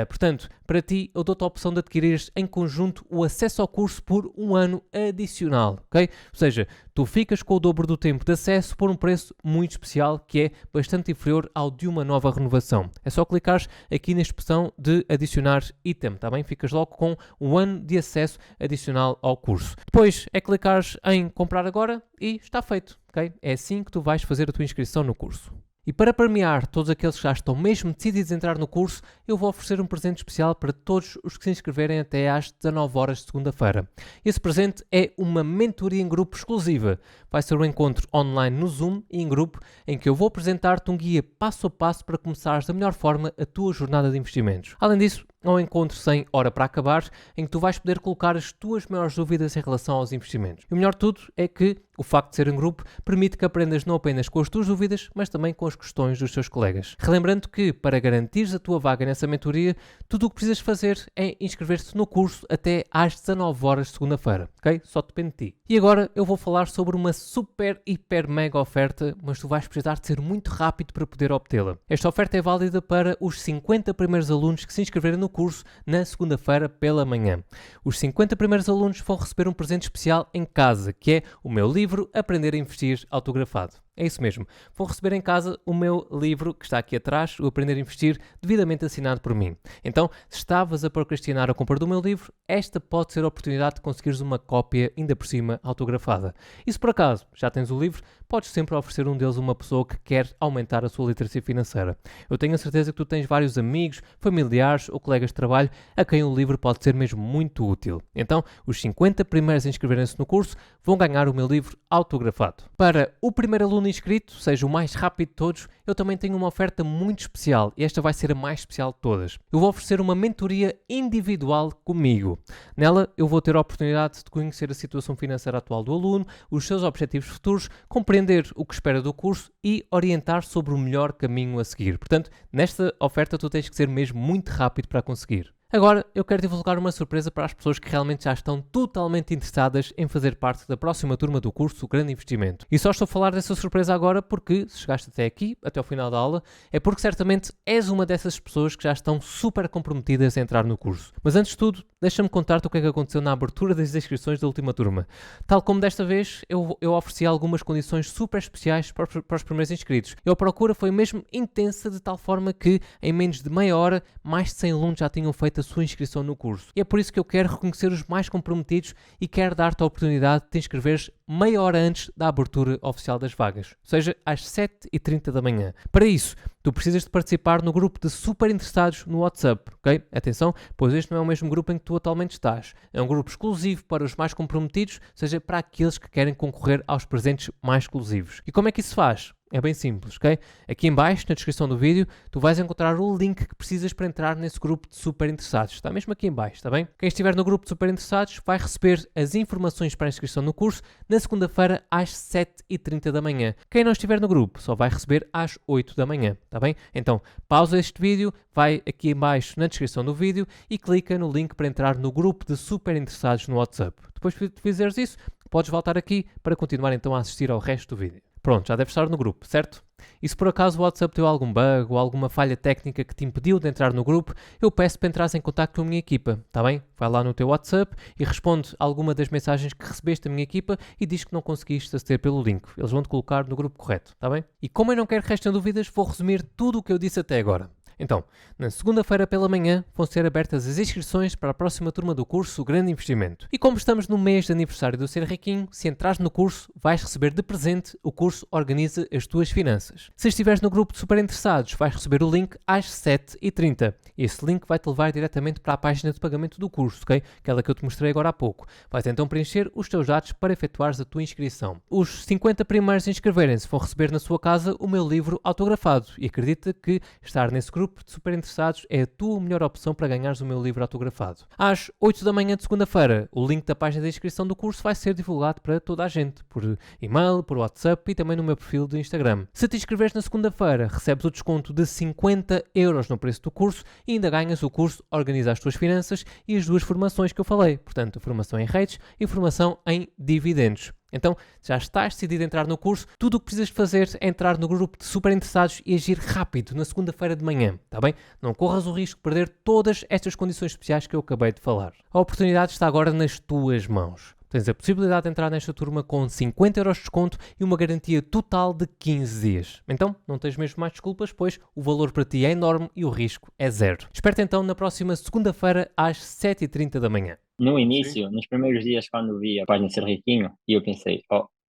Portanto, para ti, eu dou-te a opção de adquirires em conjunto o acesso ao curso por um ano adicional, ok? Ou seja, tu ficas com o dobro do tempo de acesso por um preço muito especial que é bastante inferior ao de uma nova renovação. É só clicares aqui nesta opção de adicionar item, tá bem? Ficas logo com um ano de acesso adicional ao curso. Depois é clicares em comprar agora e está feito, ok? É assim que tu vais fazer a tua inscrição no curso. E para premiar todos aqueles que já estão mesmo decididos a entrar no curso, eu vou oferecer um presente especial para todos os que se inscreverem até às 19 horas de segunda-feira. Esse presente é uma mentoria em grupo exclusiva. Vai ser um encontro online no Zoom e em grupo em que eu vou apresentar-te um guia passo a passo para começares da melhor forma a tua jornada de investimentos. Além disso, é um encontro sem hora para acabar, em que tu vais poder colocar as tuas maiores dúvidas em relação aos investimentos. E o melhor de tudo é que o facto de ser em grupo permite que aprendas não apenas com as tuas dúvidas, mas também com as questões dos teus colegas. Relembrando que, para garantires a tua vaga nessa mentoria, tudo o que precisas fazer é inscrever-te no curso até às 19 horas de segunda-feira, ok? Só depende de ti. E agora eu vou falar sobre uma super, hiper, mega oferta, mas tu vais precisar de ser muito rápido para poder obtê-la. Esta oferta é válida para os 50 primeiros alunos que se inscreverem no curso na segunda-feira pela manhã. Os 50 primeiros alunos vão receber um presente especial em casa, que é o meu livro Aprender a Investir autografado. É isso mesmo. Vão receber em casa o meu livro que está aqui atrás, o Aprender a Investir, devidamente assinado por mim. Então, se estavas a procrastinar a compra do meu livro, esta pode ser a oportunidade de conseguires uma cópia, ainda por cima, autografada. E se por acaso já tens o livro, podes sempre oferecer um deles a uma pessoa que quer aumentar a sua literacia financeira. Eu tenho a certeza que tu tens vários amigos, familiares ou colegas de trabalho a quem o livro pode ser mesmo muito útil. Então, os 50 primeiros a inscreverem-se no curso vão ganhar o meu livro autografado. Para o primeiro aluno aluno inscrito seja o mais rápido de todos, eu também tenho uma oferta muito especial e esta vai ser a mais especial de todas. Eu vou oferecer uma mentoria individual comigo. Nela, eu vou ter a oportunidade de conhecer a situação financeira atual do aluno, os seus objetivos futuros, compreender o que espera do curso e orientar sobre o melhor caminho a seguir. Portanto, nesta oferta tu tens que ser mesmo muito rápido para conseguir. Agora, eu quero divulgar uma surpresa para as pessoas que realmente já estão totalmente interessadas em fazer parte da próxima turma do curso O Grande Investimento. E só estou a falar dessa surpresa agora porque, se chegaste até aqui, até ao final da aula, é porque certamente és uma dessas pessoas que já estão super comprometidas a entrar no curso. Mas antes de tudo, deixa-me contar-te o que é que aconteceu na abertura das inscrições da última turma. Tal como desta vez, eu ofereci algumas condições super especiais para os primeiros inscritos. E a procura foi mesmo intensa de tal forma que, em menos de meia hora, mais de 100 alunos já tinham feito a sua inscrição no curso. E é por isso que eu quero reconhecer os mais comprometidos e quero dar-te a oportunidade de te inscreveres meia hora antes da abertura oficial das vagas, ou seja, às 7h30 da manhã. Para isso, tu precisas de participar no grupo de super interessados no WhatsApp, ok? Atenção, pois este não é o mesmo grupo em que tu atualmente estás. É um grupo exclusivo para os mais comprometidos, ou seja, para aqueles que querem concorrer aos presentes mais exclusivos. E como é que isso se faz? É bem simples, ok? Aqui em baixo, na descrição do vídeo, tu vais encontrar o link que precisas para entrar nesse grupo de super interessados. Está mesmo aqui em baixo, está bem? Quem estiver no grupo de super interessados vai receber as informações para a inscrição no curso na segunda-feira às 7h30 da manhã. Quem não estiver no grupo só vai receber às 8 da manhã, está bem? Então, pausa este vídeo, vai aqui em baixo na descrição do vídeo e clica no link para entrar no grupo de super interessados no WhatsApp. Depois de fizeres isso, podes voltar aqui para continuar então a assistir ao resto do vídeo. Pronto, já deve estar no grupo, certo? E se por acaso o WhatsApp deu algum bug ou alguma falha técnica que te impediu de entrar no grupo, eu peço para entrares em contato com a minha equipa, está bem? Vai lá no teu WhatsApp e responde alguma das mensagens que recebeste da minha equipa e diz que não conseguiste aceder pelo link. Eles vão te colocar no grupo correto, está bem? E como eu não quero que restem dúvidas, vou resumir tudo o que eu disse até agora. Então, na segunda-feira pela manhã vão ser abertas as inscrições para a próxima turma do curso O Grande Investimento. E como estamos no mês de aniversário do Ser Riquinho, se entrares no curso, vais receber de presente o curso Organiza as Tuas Finanças. Se estiveres no grupo de super interessados, vais receber o link às 7h30. Esse link vai-te levar diretamente para a página de pagamento do curso, ok? Aquela que eu te mostrei agora há pouco. Vais então preencher os teus dados para efetuares a tua inscrição. Os 50 primeiros a inscreverem-se vão receber na sua casa o meu livro autografado e acredita que estar nesse grupo de super interessados é a tua melhor opção para ganhares o meu livro autografado. Às 8 da manhã de segunda-feira, o link da página de inscrição do curso vai ser divulgado para toda a gente, por e-mail, por WhatsApp e também no meu perfil do Instagram. Se te inscreveres na segunda-feira, recebes o desconto de 50€ no preço do curso e ainda ganhas o curso Organiza as Tuas Finanças e as duas formações que eu falei, portanto, a formação em rates e formação em dividendos. Então, já estás decidido a entrar no curso, tudo o que precisas fazer é entrar no grupo de super interessados e agir rápido na segunda-feira de manhã, está bem? Não corras o risco de perder todas estas condições especiais que eu acabei de falar. A oportunidade está agora nas tuas mãos. Tens a possibilidade de entrar nesta turma com 50€ de desconto e uma garantia total de 15 dias. Então, não tens mesmo mais desculpas, pois o valor para ti é enorme e o risco é zero. Espero-te então na próxima segunda-feira às 7h30 da manhã. No início, nos primeiros dias, quando vi a página Ser Riquinho, eu pensei,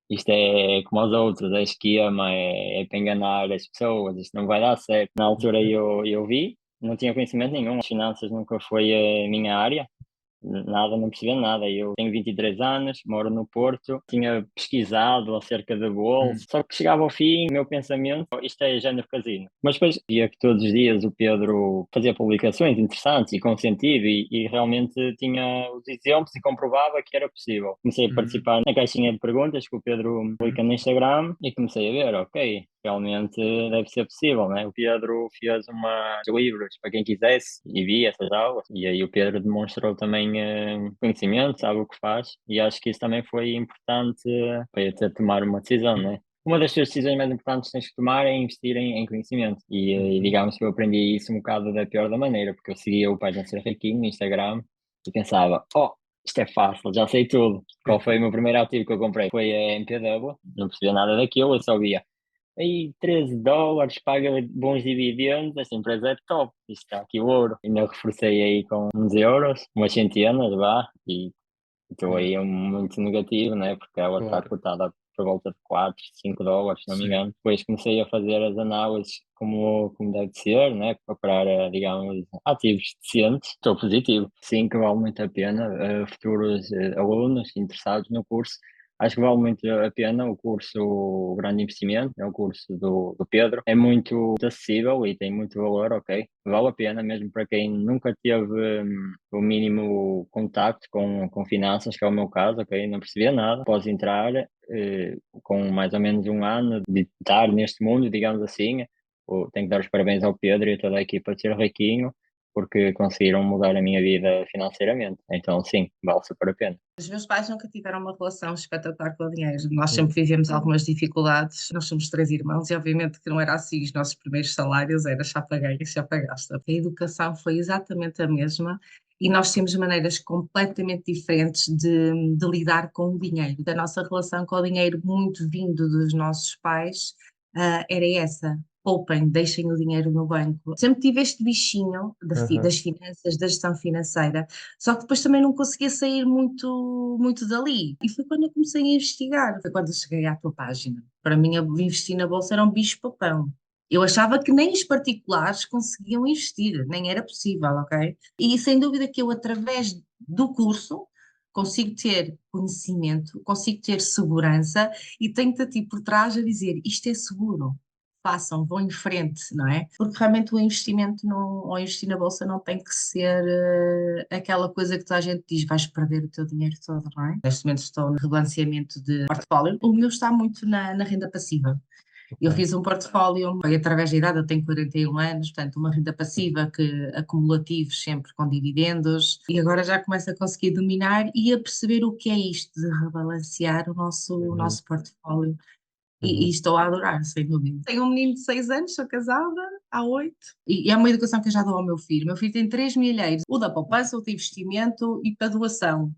isto é como os outros, é esquema, é para enganar as pessoas, isto não vai dar certo. Na altura eu vi, não tinha conhecimento nenhum, as finanças nunca foi a minha área, nada, não percebia nada. Eu tenho 23 anos, moro no Porto, tinha pesquisado acerca da bolsa, só que chegava ao fim, o meu pensamento, isto é género casino. Mas depois via que todos os dias o Pedro fazia publicações interessantes e com sentido e realmente tinha os exemplos e comprovava que era possível. Comecei a participar na caixinha de perguntas que o Pedro publica no Instagram e comecei a ver, ok, realmente deve ser possível, né? O Pedro fez livros para quem quisesse e via essas aulas e aí o Pedro demonstrou também conhecimento, sabe o que faz e acho que isso também foi importante para eu ter de tomar uma decisão, né? Uma das decisões mais importantes que tens que tomar é investir em conhecimento e digamos que eu aprendi isso um bocado da pior da maneira, porque eu seguia o Página Ser Riquinho no Instagram e pensava, isto é fácil, já sei tudo. Qual foi o meu primeiro ativo que eu comprei? Foi a MPW, não percebia nada daquilo, eu só via aí $13, paga bons dividendos, esta empresa é top, isto está aqui o ouro. Ainda reforcei aí com uns euros, umas centenas, e estou aí muito negativo, né? Porque ela está cotada por volta de $4, $5, se não me engano. Depois comecei a fazer as análises como deve ser, né? Procurar, digamos, ativos decentes. Estou positivo. Sim, que vale muito a pena futuros alunos interessados no curso Acho que vale muito a pena o curso, o grande investimento, é o curso do Pedro. É muito acessível e tem muito valor, ok? Vale a pena mesmo para quem nunca teve o mínimo contacto com finanças, que é o meu caso, ok? Não percebia nada. Podes entrar com mais ou menos um ano de estar neste mundo, digamos assim. Tenho que dar os parabéns ao Pedro e a toda a equipa de Ser Riquinho, porque conseguiram mudar a minha vida financeiramente. Então, sim, vale super a pena. Os meus pais nunca tiveram uma relação espetacular com o dinheiro. Nós sempre vivemos algumas dificuldades. Nós somos 3 irmãos e, obviamente, que não era assim. Os nossos primeiros salários era chapa ganha, chapa gasta. A educação foi exatamente a mesma e nós temos maneiras completamente diferentes de lidar com o dinheiro. Da nossa relação com o dinheiro, muito vindo dos nossos pais, era essa. Poupem, deixem o dinheiro no banco. Sempre tive este bichinho das finanças, da gestão financeira, só que depois também não conseguia sair muito dali. E foi quando eu comecei a investigar, foi quando eu cheguei à tua página. Para mim, investir na bolsa era um bicho-papão. Eu achava que nem os particulares conseguiam investir, nem era possível, ok? E sem dúvida que eu, através do curso, consigo ter conhecimento, consigo ter segurança e tenho-te a ti por trás a dizer isto é seguro. Façam, vão em frente, não é? Porque realmente o investimento ou investir na bolsa não tem que ser aquela coisa que toda a gente diz, vais perder o teu dinheiro todo, não é? Neste momento estou no rebalanceamento de portfólio. O meu está muito na renda passiva. Eu fiz um portfólio, foi através da idade, eu tenho 41 anos, portanto, uma renda passiva acumulativos sempre com dividendos, e agora já começo a conseguir dominar e a perceber o que é isto de rebalancear o nosso portfólio. E estou a adorar, sem dúvida. Tenho um menino de 6 anos, sou casada há 8, e é uma educação que eu já dou ao meu filho. O meu filho tem 3 milheiros, o da poupança, o de investimento e para doação.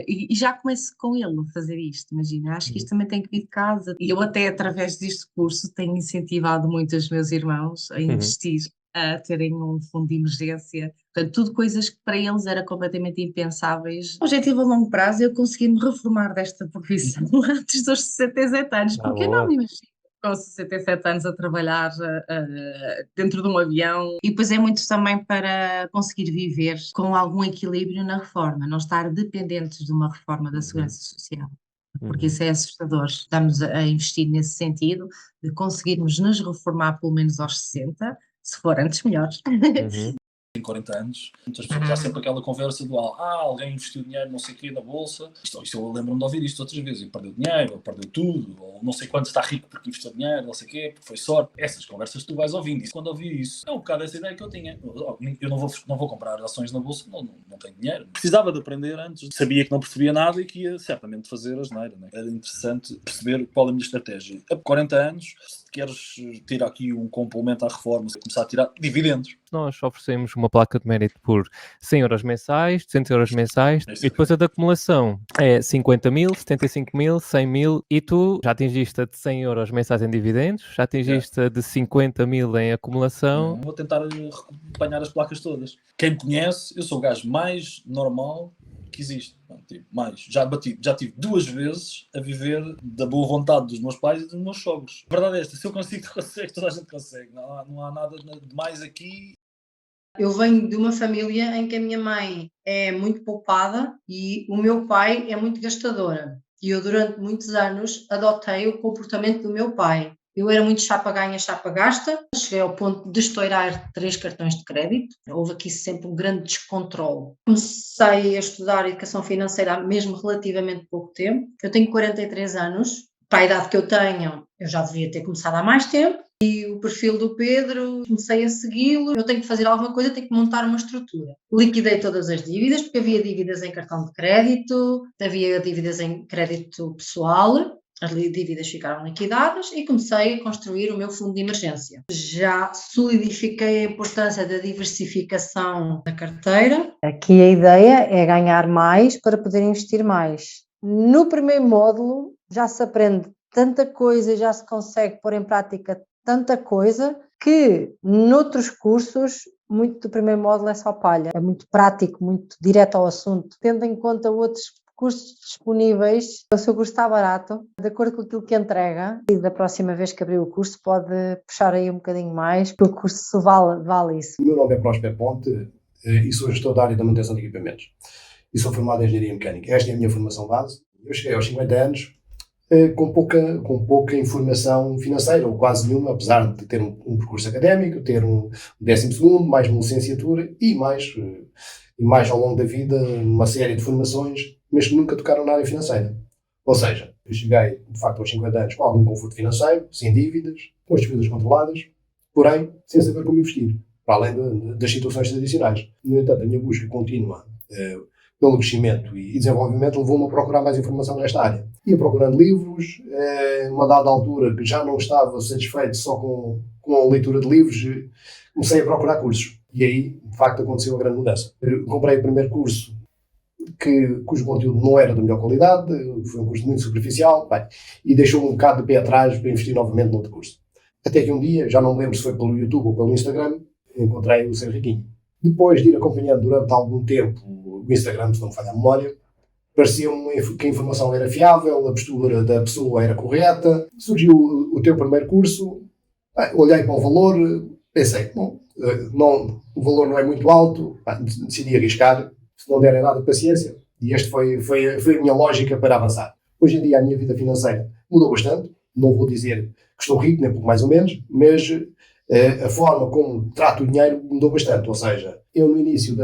E já começo com ele a fazer isto, imagina. Acho que isto também tem que vir de casa. E eu até, através deste curso, tenho incentivado muito os meus irmãos a investir, a terem um fundo de emergência. Portanto, tudo coisas que para eles era completamente impensáveis. O objetivo a longo prazo é eu conseguir me reformar desta profissão antes dos 67 anos, porque eu não me imagino com 67 anos a trabalhar dentro de um avião. E depois é muito também para conseguir viver com algum equilíbrio na reforma, não estar dependentes de uma reforma da Segurança Social. Porque isso é assustador. Estamos a investir nesse sentido de conseguirmos nos reformar pelo menos aos 60, se for antes melhor. Em 40 anos, muitas pessoas há sempre aquela conversa do alguém investiu dinheiro não sei o quê na bolsa, isto eu lembro-me de ouvir isto outras vezes, e perdeu dinheiro, ou perdeu tudo, ou não sei quanto está rico porque investiu dinheiro, não sei o quê, porque foi sorte. Essas conversas tu vais ouvindo, e quando ouvi isso, é um bocado essa ideia que eu tinha. Eu não vou comprar ações na bolsa, não tenho dinheiro. Precisava de aprender antes, sabia que não percebia nada e que ia certamente fazer asneira, né? Era interessante perceber qual é a minha estratégia. A 40 anos, se queres ter aqui um complemento à reforma, começar a tirar dividendos. Nós oferecemos uma placa de mérito por 100 euros mensais, 200 euros mensais, e depois a da acumulação é 50 mil, 75 mil, 100 mil, e tu já atingiste a de 100 euros mensais em dividendos, já atingiste a de 50 mil em acumulação. Vou tentar apanhar as placas todas. Quem me conhece, eu sou o gajo mais normal que existe. Já tive 2 vezes a viver da boa vontade dos meus pais e dos meus sogros. A verdade é esta, se eu consigo, toda a gente consegue. Não há nada de mais aqui. Eu venho de uma família em que a minha mãe é muito poupada e o meu pai é muito gastadora. E eu, durante muitos anos, adotei o comportamento do meu pai. Eu era muito chapa ganha, chapa gasta. Cheguei ao ponto de estourar 3 cartões de crédito. Houve aqui sempre um grande descontrole. Comecei a estudar educação financeira há mesmo relativamente pouco tempo. Eu tenho 43 anos. Para a idade que eu tenho, eu já devia ter começado há mais tempo. E o perfil do Pedro, comecei a segui-lo. Eu tenho que fazer alguma coisa, tenho que montar uma estrutura. Liquidei todas as dívidas, porque havia dívidas em cartão de crédito, havia dívidas em crédito pessoal. As dívidas ficaram liquidadas e comecei a construir o meu fundo de emergência. Já solidifiquei a importância da diversificação da carteira. Aqui a ideia é ganhar mais para poder investir mais. No primeiro módulo já se aprende tanta coisa, já se consegue pôr em prática tanta coisa, que noutros cursos, muito do primeiro módulo é só palha. É muito prático, muito direto ao assunto. Tendo em conta outros cursos disponíveis, o seu curso está barato, de acordo com aquilo que entrega, e da próxima vez que abrir o curso pode puxar aí um bocadinho mais, porque o curso vale isso. O meu nome é Próspero Ponte e sou gestor da área da manutenção de equipamentos. E sou formado em Engenharia Mecânica. Esta é a minha formação base. Eu cheguei aos 50 anos com pouca informação financeira, ou quase nenhuma, apesar de ter um percurso académico, ter um 12º, mais uma licenciatura e mais ao longo da vida uma série de formações, mas que nunca tocaram na área financeira. Ou seja, eu cheguei, de facto, aos 50 anos com algum conforto financeiro, sem dívidas, com as despesas controladas, porém, sem saber como investir, para além das situações tradicionais. No entanto, a minha busca contínua pelo crescimento e desenvolvimento levou-me a procurar mais informação nesta área. Ia procurando livros, uma dada altura que já não estava satisfeito só com a leitura de livros, comecei a procurar cursos. E aí, de facto, aconteceu a grande mudança. Eu comprei o primeiro curso cujo conteúdo não era da melhor qualidade, foi um curso muito superficial, e deixou-me um bocado de pé atrás para investir novamente noutro curso. Até que um dia, já não me lembro se foi pelo YouTube ou pelo Instagram, encontrei o Ser Riquinho. Depois de ir acompanhando durante algum tempo o Instagram, se não me falha a memória, parecia-me que a informação era fiável, a postura da pessoa era correta. Surgiu o teu primeiro curso, olhei para o valor, pensei, bom, o valor não é muito alto, decidi arriscar, se não der nada de paciência, e esta foi a minha lógica para avançar. Hoje em dia a minha vida financeira mudou bastante, não vou dizer que estou rico, nem pouco mais ou menos, mas a forma como trato o dinheiro mudou bastante. Ou seja, eu no início,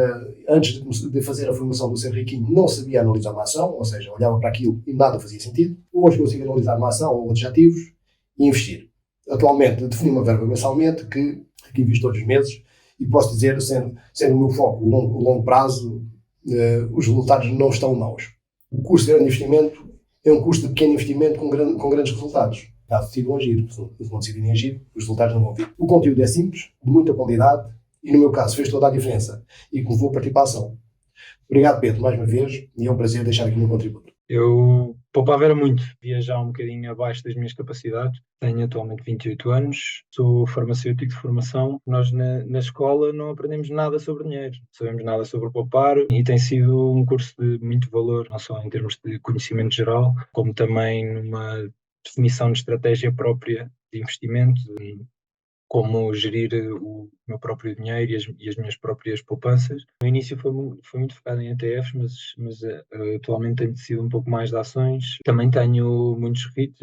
antes de fazer a formação do Ser Riquinho, não sabia analisar uma ação, ou seja, olhava para aquilo e nada fazia sentido. Hoje consigo analisar uma ação ou outros ativos e investir. Atualmente defini uma verba mensalmente que invisto todos os meses e posso dizer, sendo o meu foco o longo prazo, os resultados não estão maus. O curso de grande investimento é um curso de pequeno investimento com grandes resultados. Caso decidam agir, se não decidirem agir, os resultados não vão vir. O conteúdo é simples, de muita qualidade e, no meu caso, fez toda a diferença e que me vou partir para a ação. Obrigado, Pedro, mais uma vez, e é um prazer deixar aqui o meu contributo. Eu poupava era muito, viajar um bocadinho abaixo das minhas capacidades. Tenho atualmente 28 anos, sou farmacêutico de formação. Nós na escola não aprendemos nada sobre dinheiro, não sabemos nada sobre poupar e tem sido um curso de muito valor, não só em termos de conhecimento geral, como também numa definição de estratégia própria de investimento, como gerir o meu próprio dinheiro e as minhas próprias poupanças. No início foi muito focado em ETFs, mas atualmente tem sido um pouco mais de ações. Também tenho muitos REITs.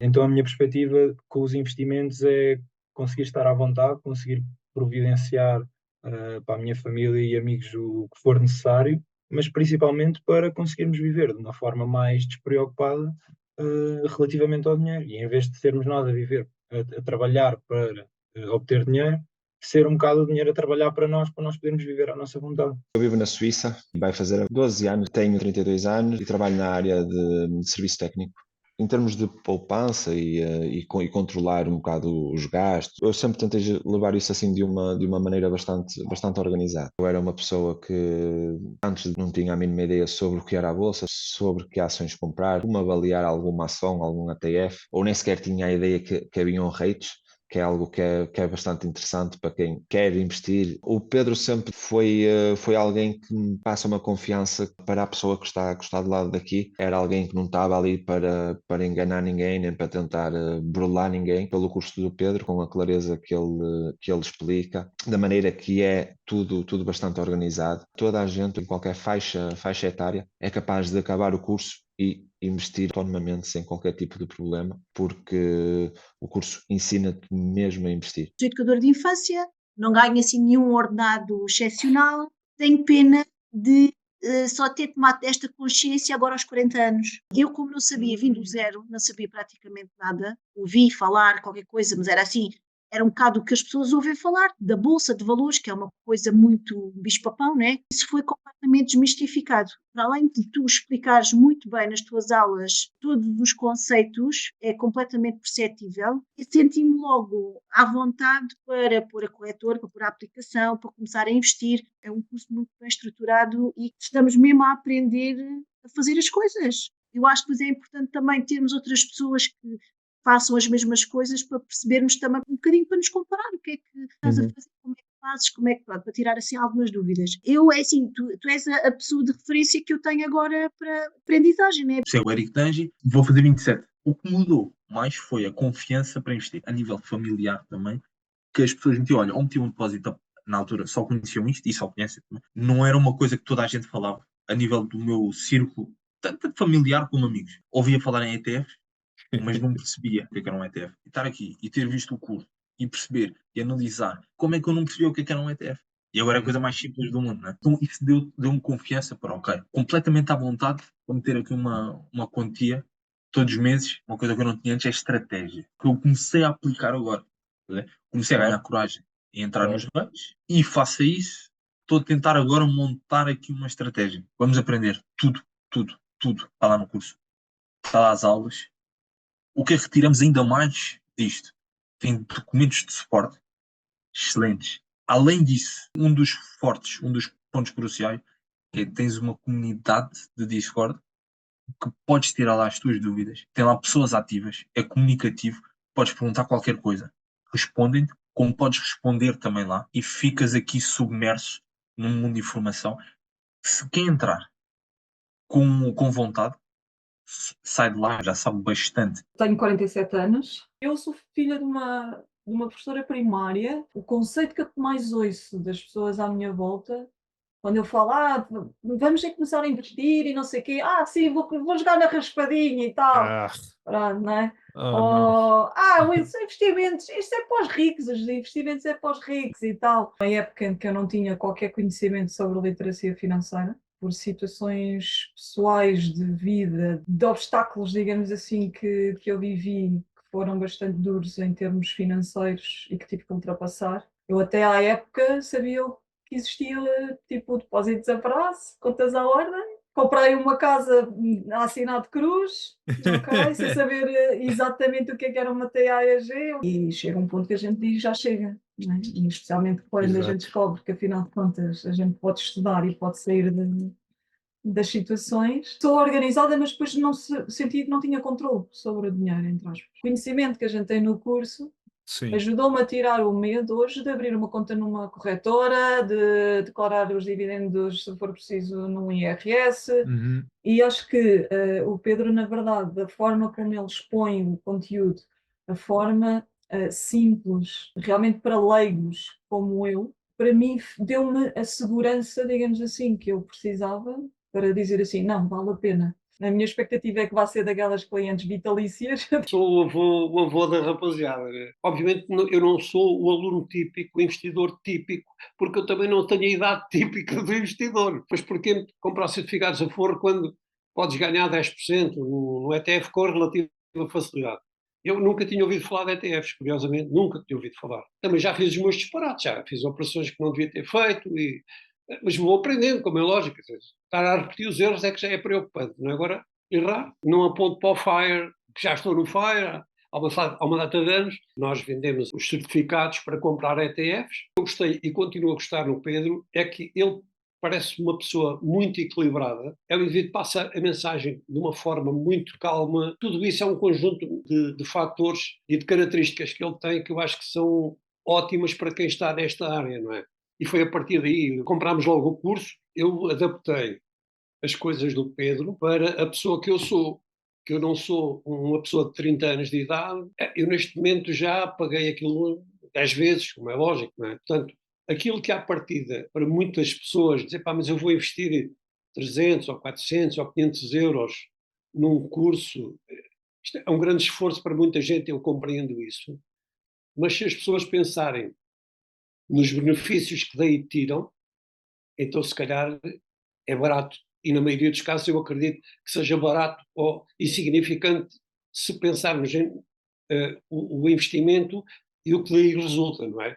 Então a minha perspectiva com os investimentos é conseguir estar à vontade, conseguir providenciar para a minha família e amigos o que for necessário, mas principalmente para conseguirmos viver de uma forma mais despreocupada relativamente ao dinheiro. E em vez de sermos nós a viver, a trabalhar para obter dinheiro, ser um bocado o dinheiro a trabalhar para nós podermos viver à nossa vontade. Eu vivo na Suíça, vai fazer 12 anos, tenho 32 anos e trabalho na área de serviço técnico. Em termos de poupança e controlar um bocado os gastos, eu sempre tentei levar isso assim de uma maneira bastante organizada. Eu era uma pessoa que antes não tinha a mínima ideia sobre o que era a bolsa, sobre que ações comprar, como avaliar alguma ação, algum ETF, ou nem sequer tinha a ideia que haviam rates, que é algo que é bastante interessante para quem quer investir. O Pedro sempre foi alguém que me passa uma confiança para a pessoa que está do lado daqui. Era alguém que não estava ali para enganar ninguém, nem para tentar burlar ninguém. Pelo curso do Pedro, com a clareza que ele explica, da maneira que é tudo bastante organizado. Toda a gente, em qualquer faixa etária, é capaz de acabar o curso e investir autonomamente sem qualquer tipo de problema, porque o curso ensina-te mesmo a investir. Sou educadora de infância, não ganho assim nenhum ordenado excepcional, tenho pena de só ter tomado esta consciência agora aos 40 anos. Eu, como não sabia, vim do zero, não sabia praticamente nada, ouvi falar qualquer coisa, mas era assim, era um bocado o que as pessoas ouvem falar, da Bolsa de Valores, que é uma coisa muito bicho-papão, né? Isso foi completamente desmistificado. Para além de tu explicares muito bem nas tuas aulas todos os conceitos, é completamente perceptível, e senti-me logo à vontade para pôr a corretora, para pôr a aplicação, para começar a investir. É um curso muito bem estruturado e estamos mesmo a aprender a fazer as coisas. Eu acho que é importante também termos outras pessoas que façam as mesmas coisas para percebermos também um bocadinho, para nos comparar o que é que estás a fazer, como é que fazes, pronto, para tirar assim algumas dúvidas. Eu, é assim, tu és a pessoa de referência que eu tenho agora para aprendizagem, não é? Sou o Eric Tangi, vou fazer 27. O que mudou mais foi a confiança para investir, a nível familiar também, que as pessoas metiam, olha, ou metiam um depósito, na altura só conheciam isto e só conhecem também, não era uma coisa que toda a gente falava. A nível do meu círculo tanto familiar como amigos. Ouvia falar em ETFs, mas não percebia o que era um ETF. E estar aqui e ter visto o curso e perceber e analisar como é que eu não percebia o que era um ETF. E agora é a coisa mais simples do mundo, né? Então isso deu-me confiança para, ok, completamente à vontade, vou meter aqui uma quantia todos os meses. Uma coisa que eu não tinha antes é estratégia, que eu comecei a aplicar agora. Né? Comecei a ganhar coragem e entrar nos bancos e faça isso. Estou a tentar agora montar aqui uma estratégia. Vamos aprender tudo. Está lá no curso. Está lá as aulas. O que retiramos ainda mais disto? Tem documentos de suporte excelentes. Além disso, um dos pontos cruciais é que tens uma comunidade de Discord que podes tirar lá as tuas dúvidas. Tem lá pessoas ativas, é comunicativo, podes perguntar qualquer coisa. Respondem-te, como podes responder também lá e ficas aqui submerso num mundo de informação. Se quem entrar com vontade, sai de lá, já sabe bastante. Tenho 47 anos. Eu sou filha de uma professora primária. O conceito que eu mais ouço das pessoas à minha volta, quando eu falo, vamos ter que começar a investir e não sei o quê, sim, vou jogar na raspadinha e tal. Pronto, não é? Os investimentos, isto é para os ricos, os investimentos é para os ricos e tal. Uma época em que eu não tinha qualquer conhecimento sobre literacia financeira, por situações pessoais de vida, de obstáculos, digamos assim, que eu vivi, que foram bastante duros em termos financeiros e que tive que ultrapassar. Eu até à época sabia que existia tipo depósitos a prazo, contas à ordem. Comprei uma casa a assinar de cruz, okay, sem saber exatamente o que era uma TAEG. E chega um ponto que a gente diz, já chega. Não é? E especialmente quando a gente descobre que, afinal de contas, a gente pode estudar e pode sair das situações. Sou organizada, mas depois não senti que não tinha controle sobre o dinheiro, entre aspas. O conhecimento que a gente tem no curso ajudou-me a tirar o medo hoje de abrir uma conta numa corretora, de declarar os dividendos, se for preciso, num IRS. E acho que o Pedro, na verdade, da forma como ele expõe o conteúdo, a forma simples, realmente para leigos como eu, para mim deu-me a segurança, digamos assim, que eu precisava para dizer assim, não, vale a pena. A minha expectativa é que vá ser daquelas clientes vitalícias. Sou o avô da rapaziada. Obviamente eu não sou o aluno típico, o investidor típico, porque eu também não tenho a idade típica do investidor. Mas porquê comprar certificados a forro quando podes ganhar 10% no ETF com relativa facilidade? Eu nunca tinha ouvido falar de ETFs, curiosamente, nunca tinha ouvido falar. Também já fiz os meus disparates, já fiz operações que não devia ter feito, mas vou aprendendo, como é lógico. Estar a repetir os erros é que já é preocupante, não é? Agora, errar, não aponto para o FIRE, que já estou no FIRE há uma data de anos. Nós vendemos os certificados para comprar ETFs. Eu gostei e continuo a gostar no Pedro, é que ele parece uma pessoa muito equilibrada, é um indivíduo que passa a mensagem de uma forma muito calma. Tudo isso é um conjunto de fatores e de características que ele tem que eu acho que são ótimas para quem está nesta área, não é? E foi a partir daí, comprámos logo o curso, eu adaptei as coisas do Pedro para a pessoa que eu sou, que eu não sou uma pessoa de 30 anos de idade. Eu neste momento já paguei aquilo 10 vezes, como é lógico, não é? Portanto, aquilo que à partida, para muitas pessoas, dizer, mas eu vou investir 300 ou 400 ou 500 euros num curso, isto é um grande esforço para muita gente, eu compreendo isso, mas se as pessoas pensarem nos benefícios que daí tiram, então se calhar é barato. E na maioria dos casos eu acredito que seja barato ou insignificante se pensarmos em o investimento e o que daí resulta, não é?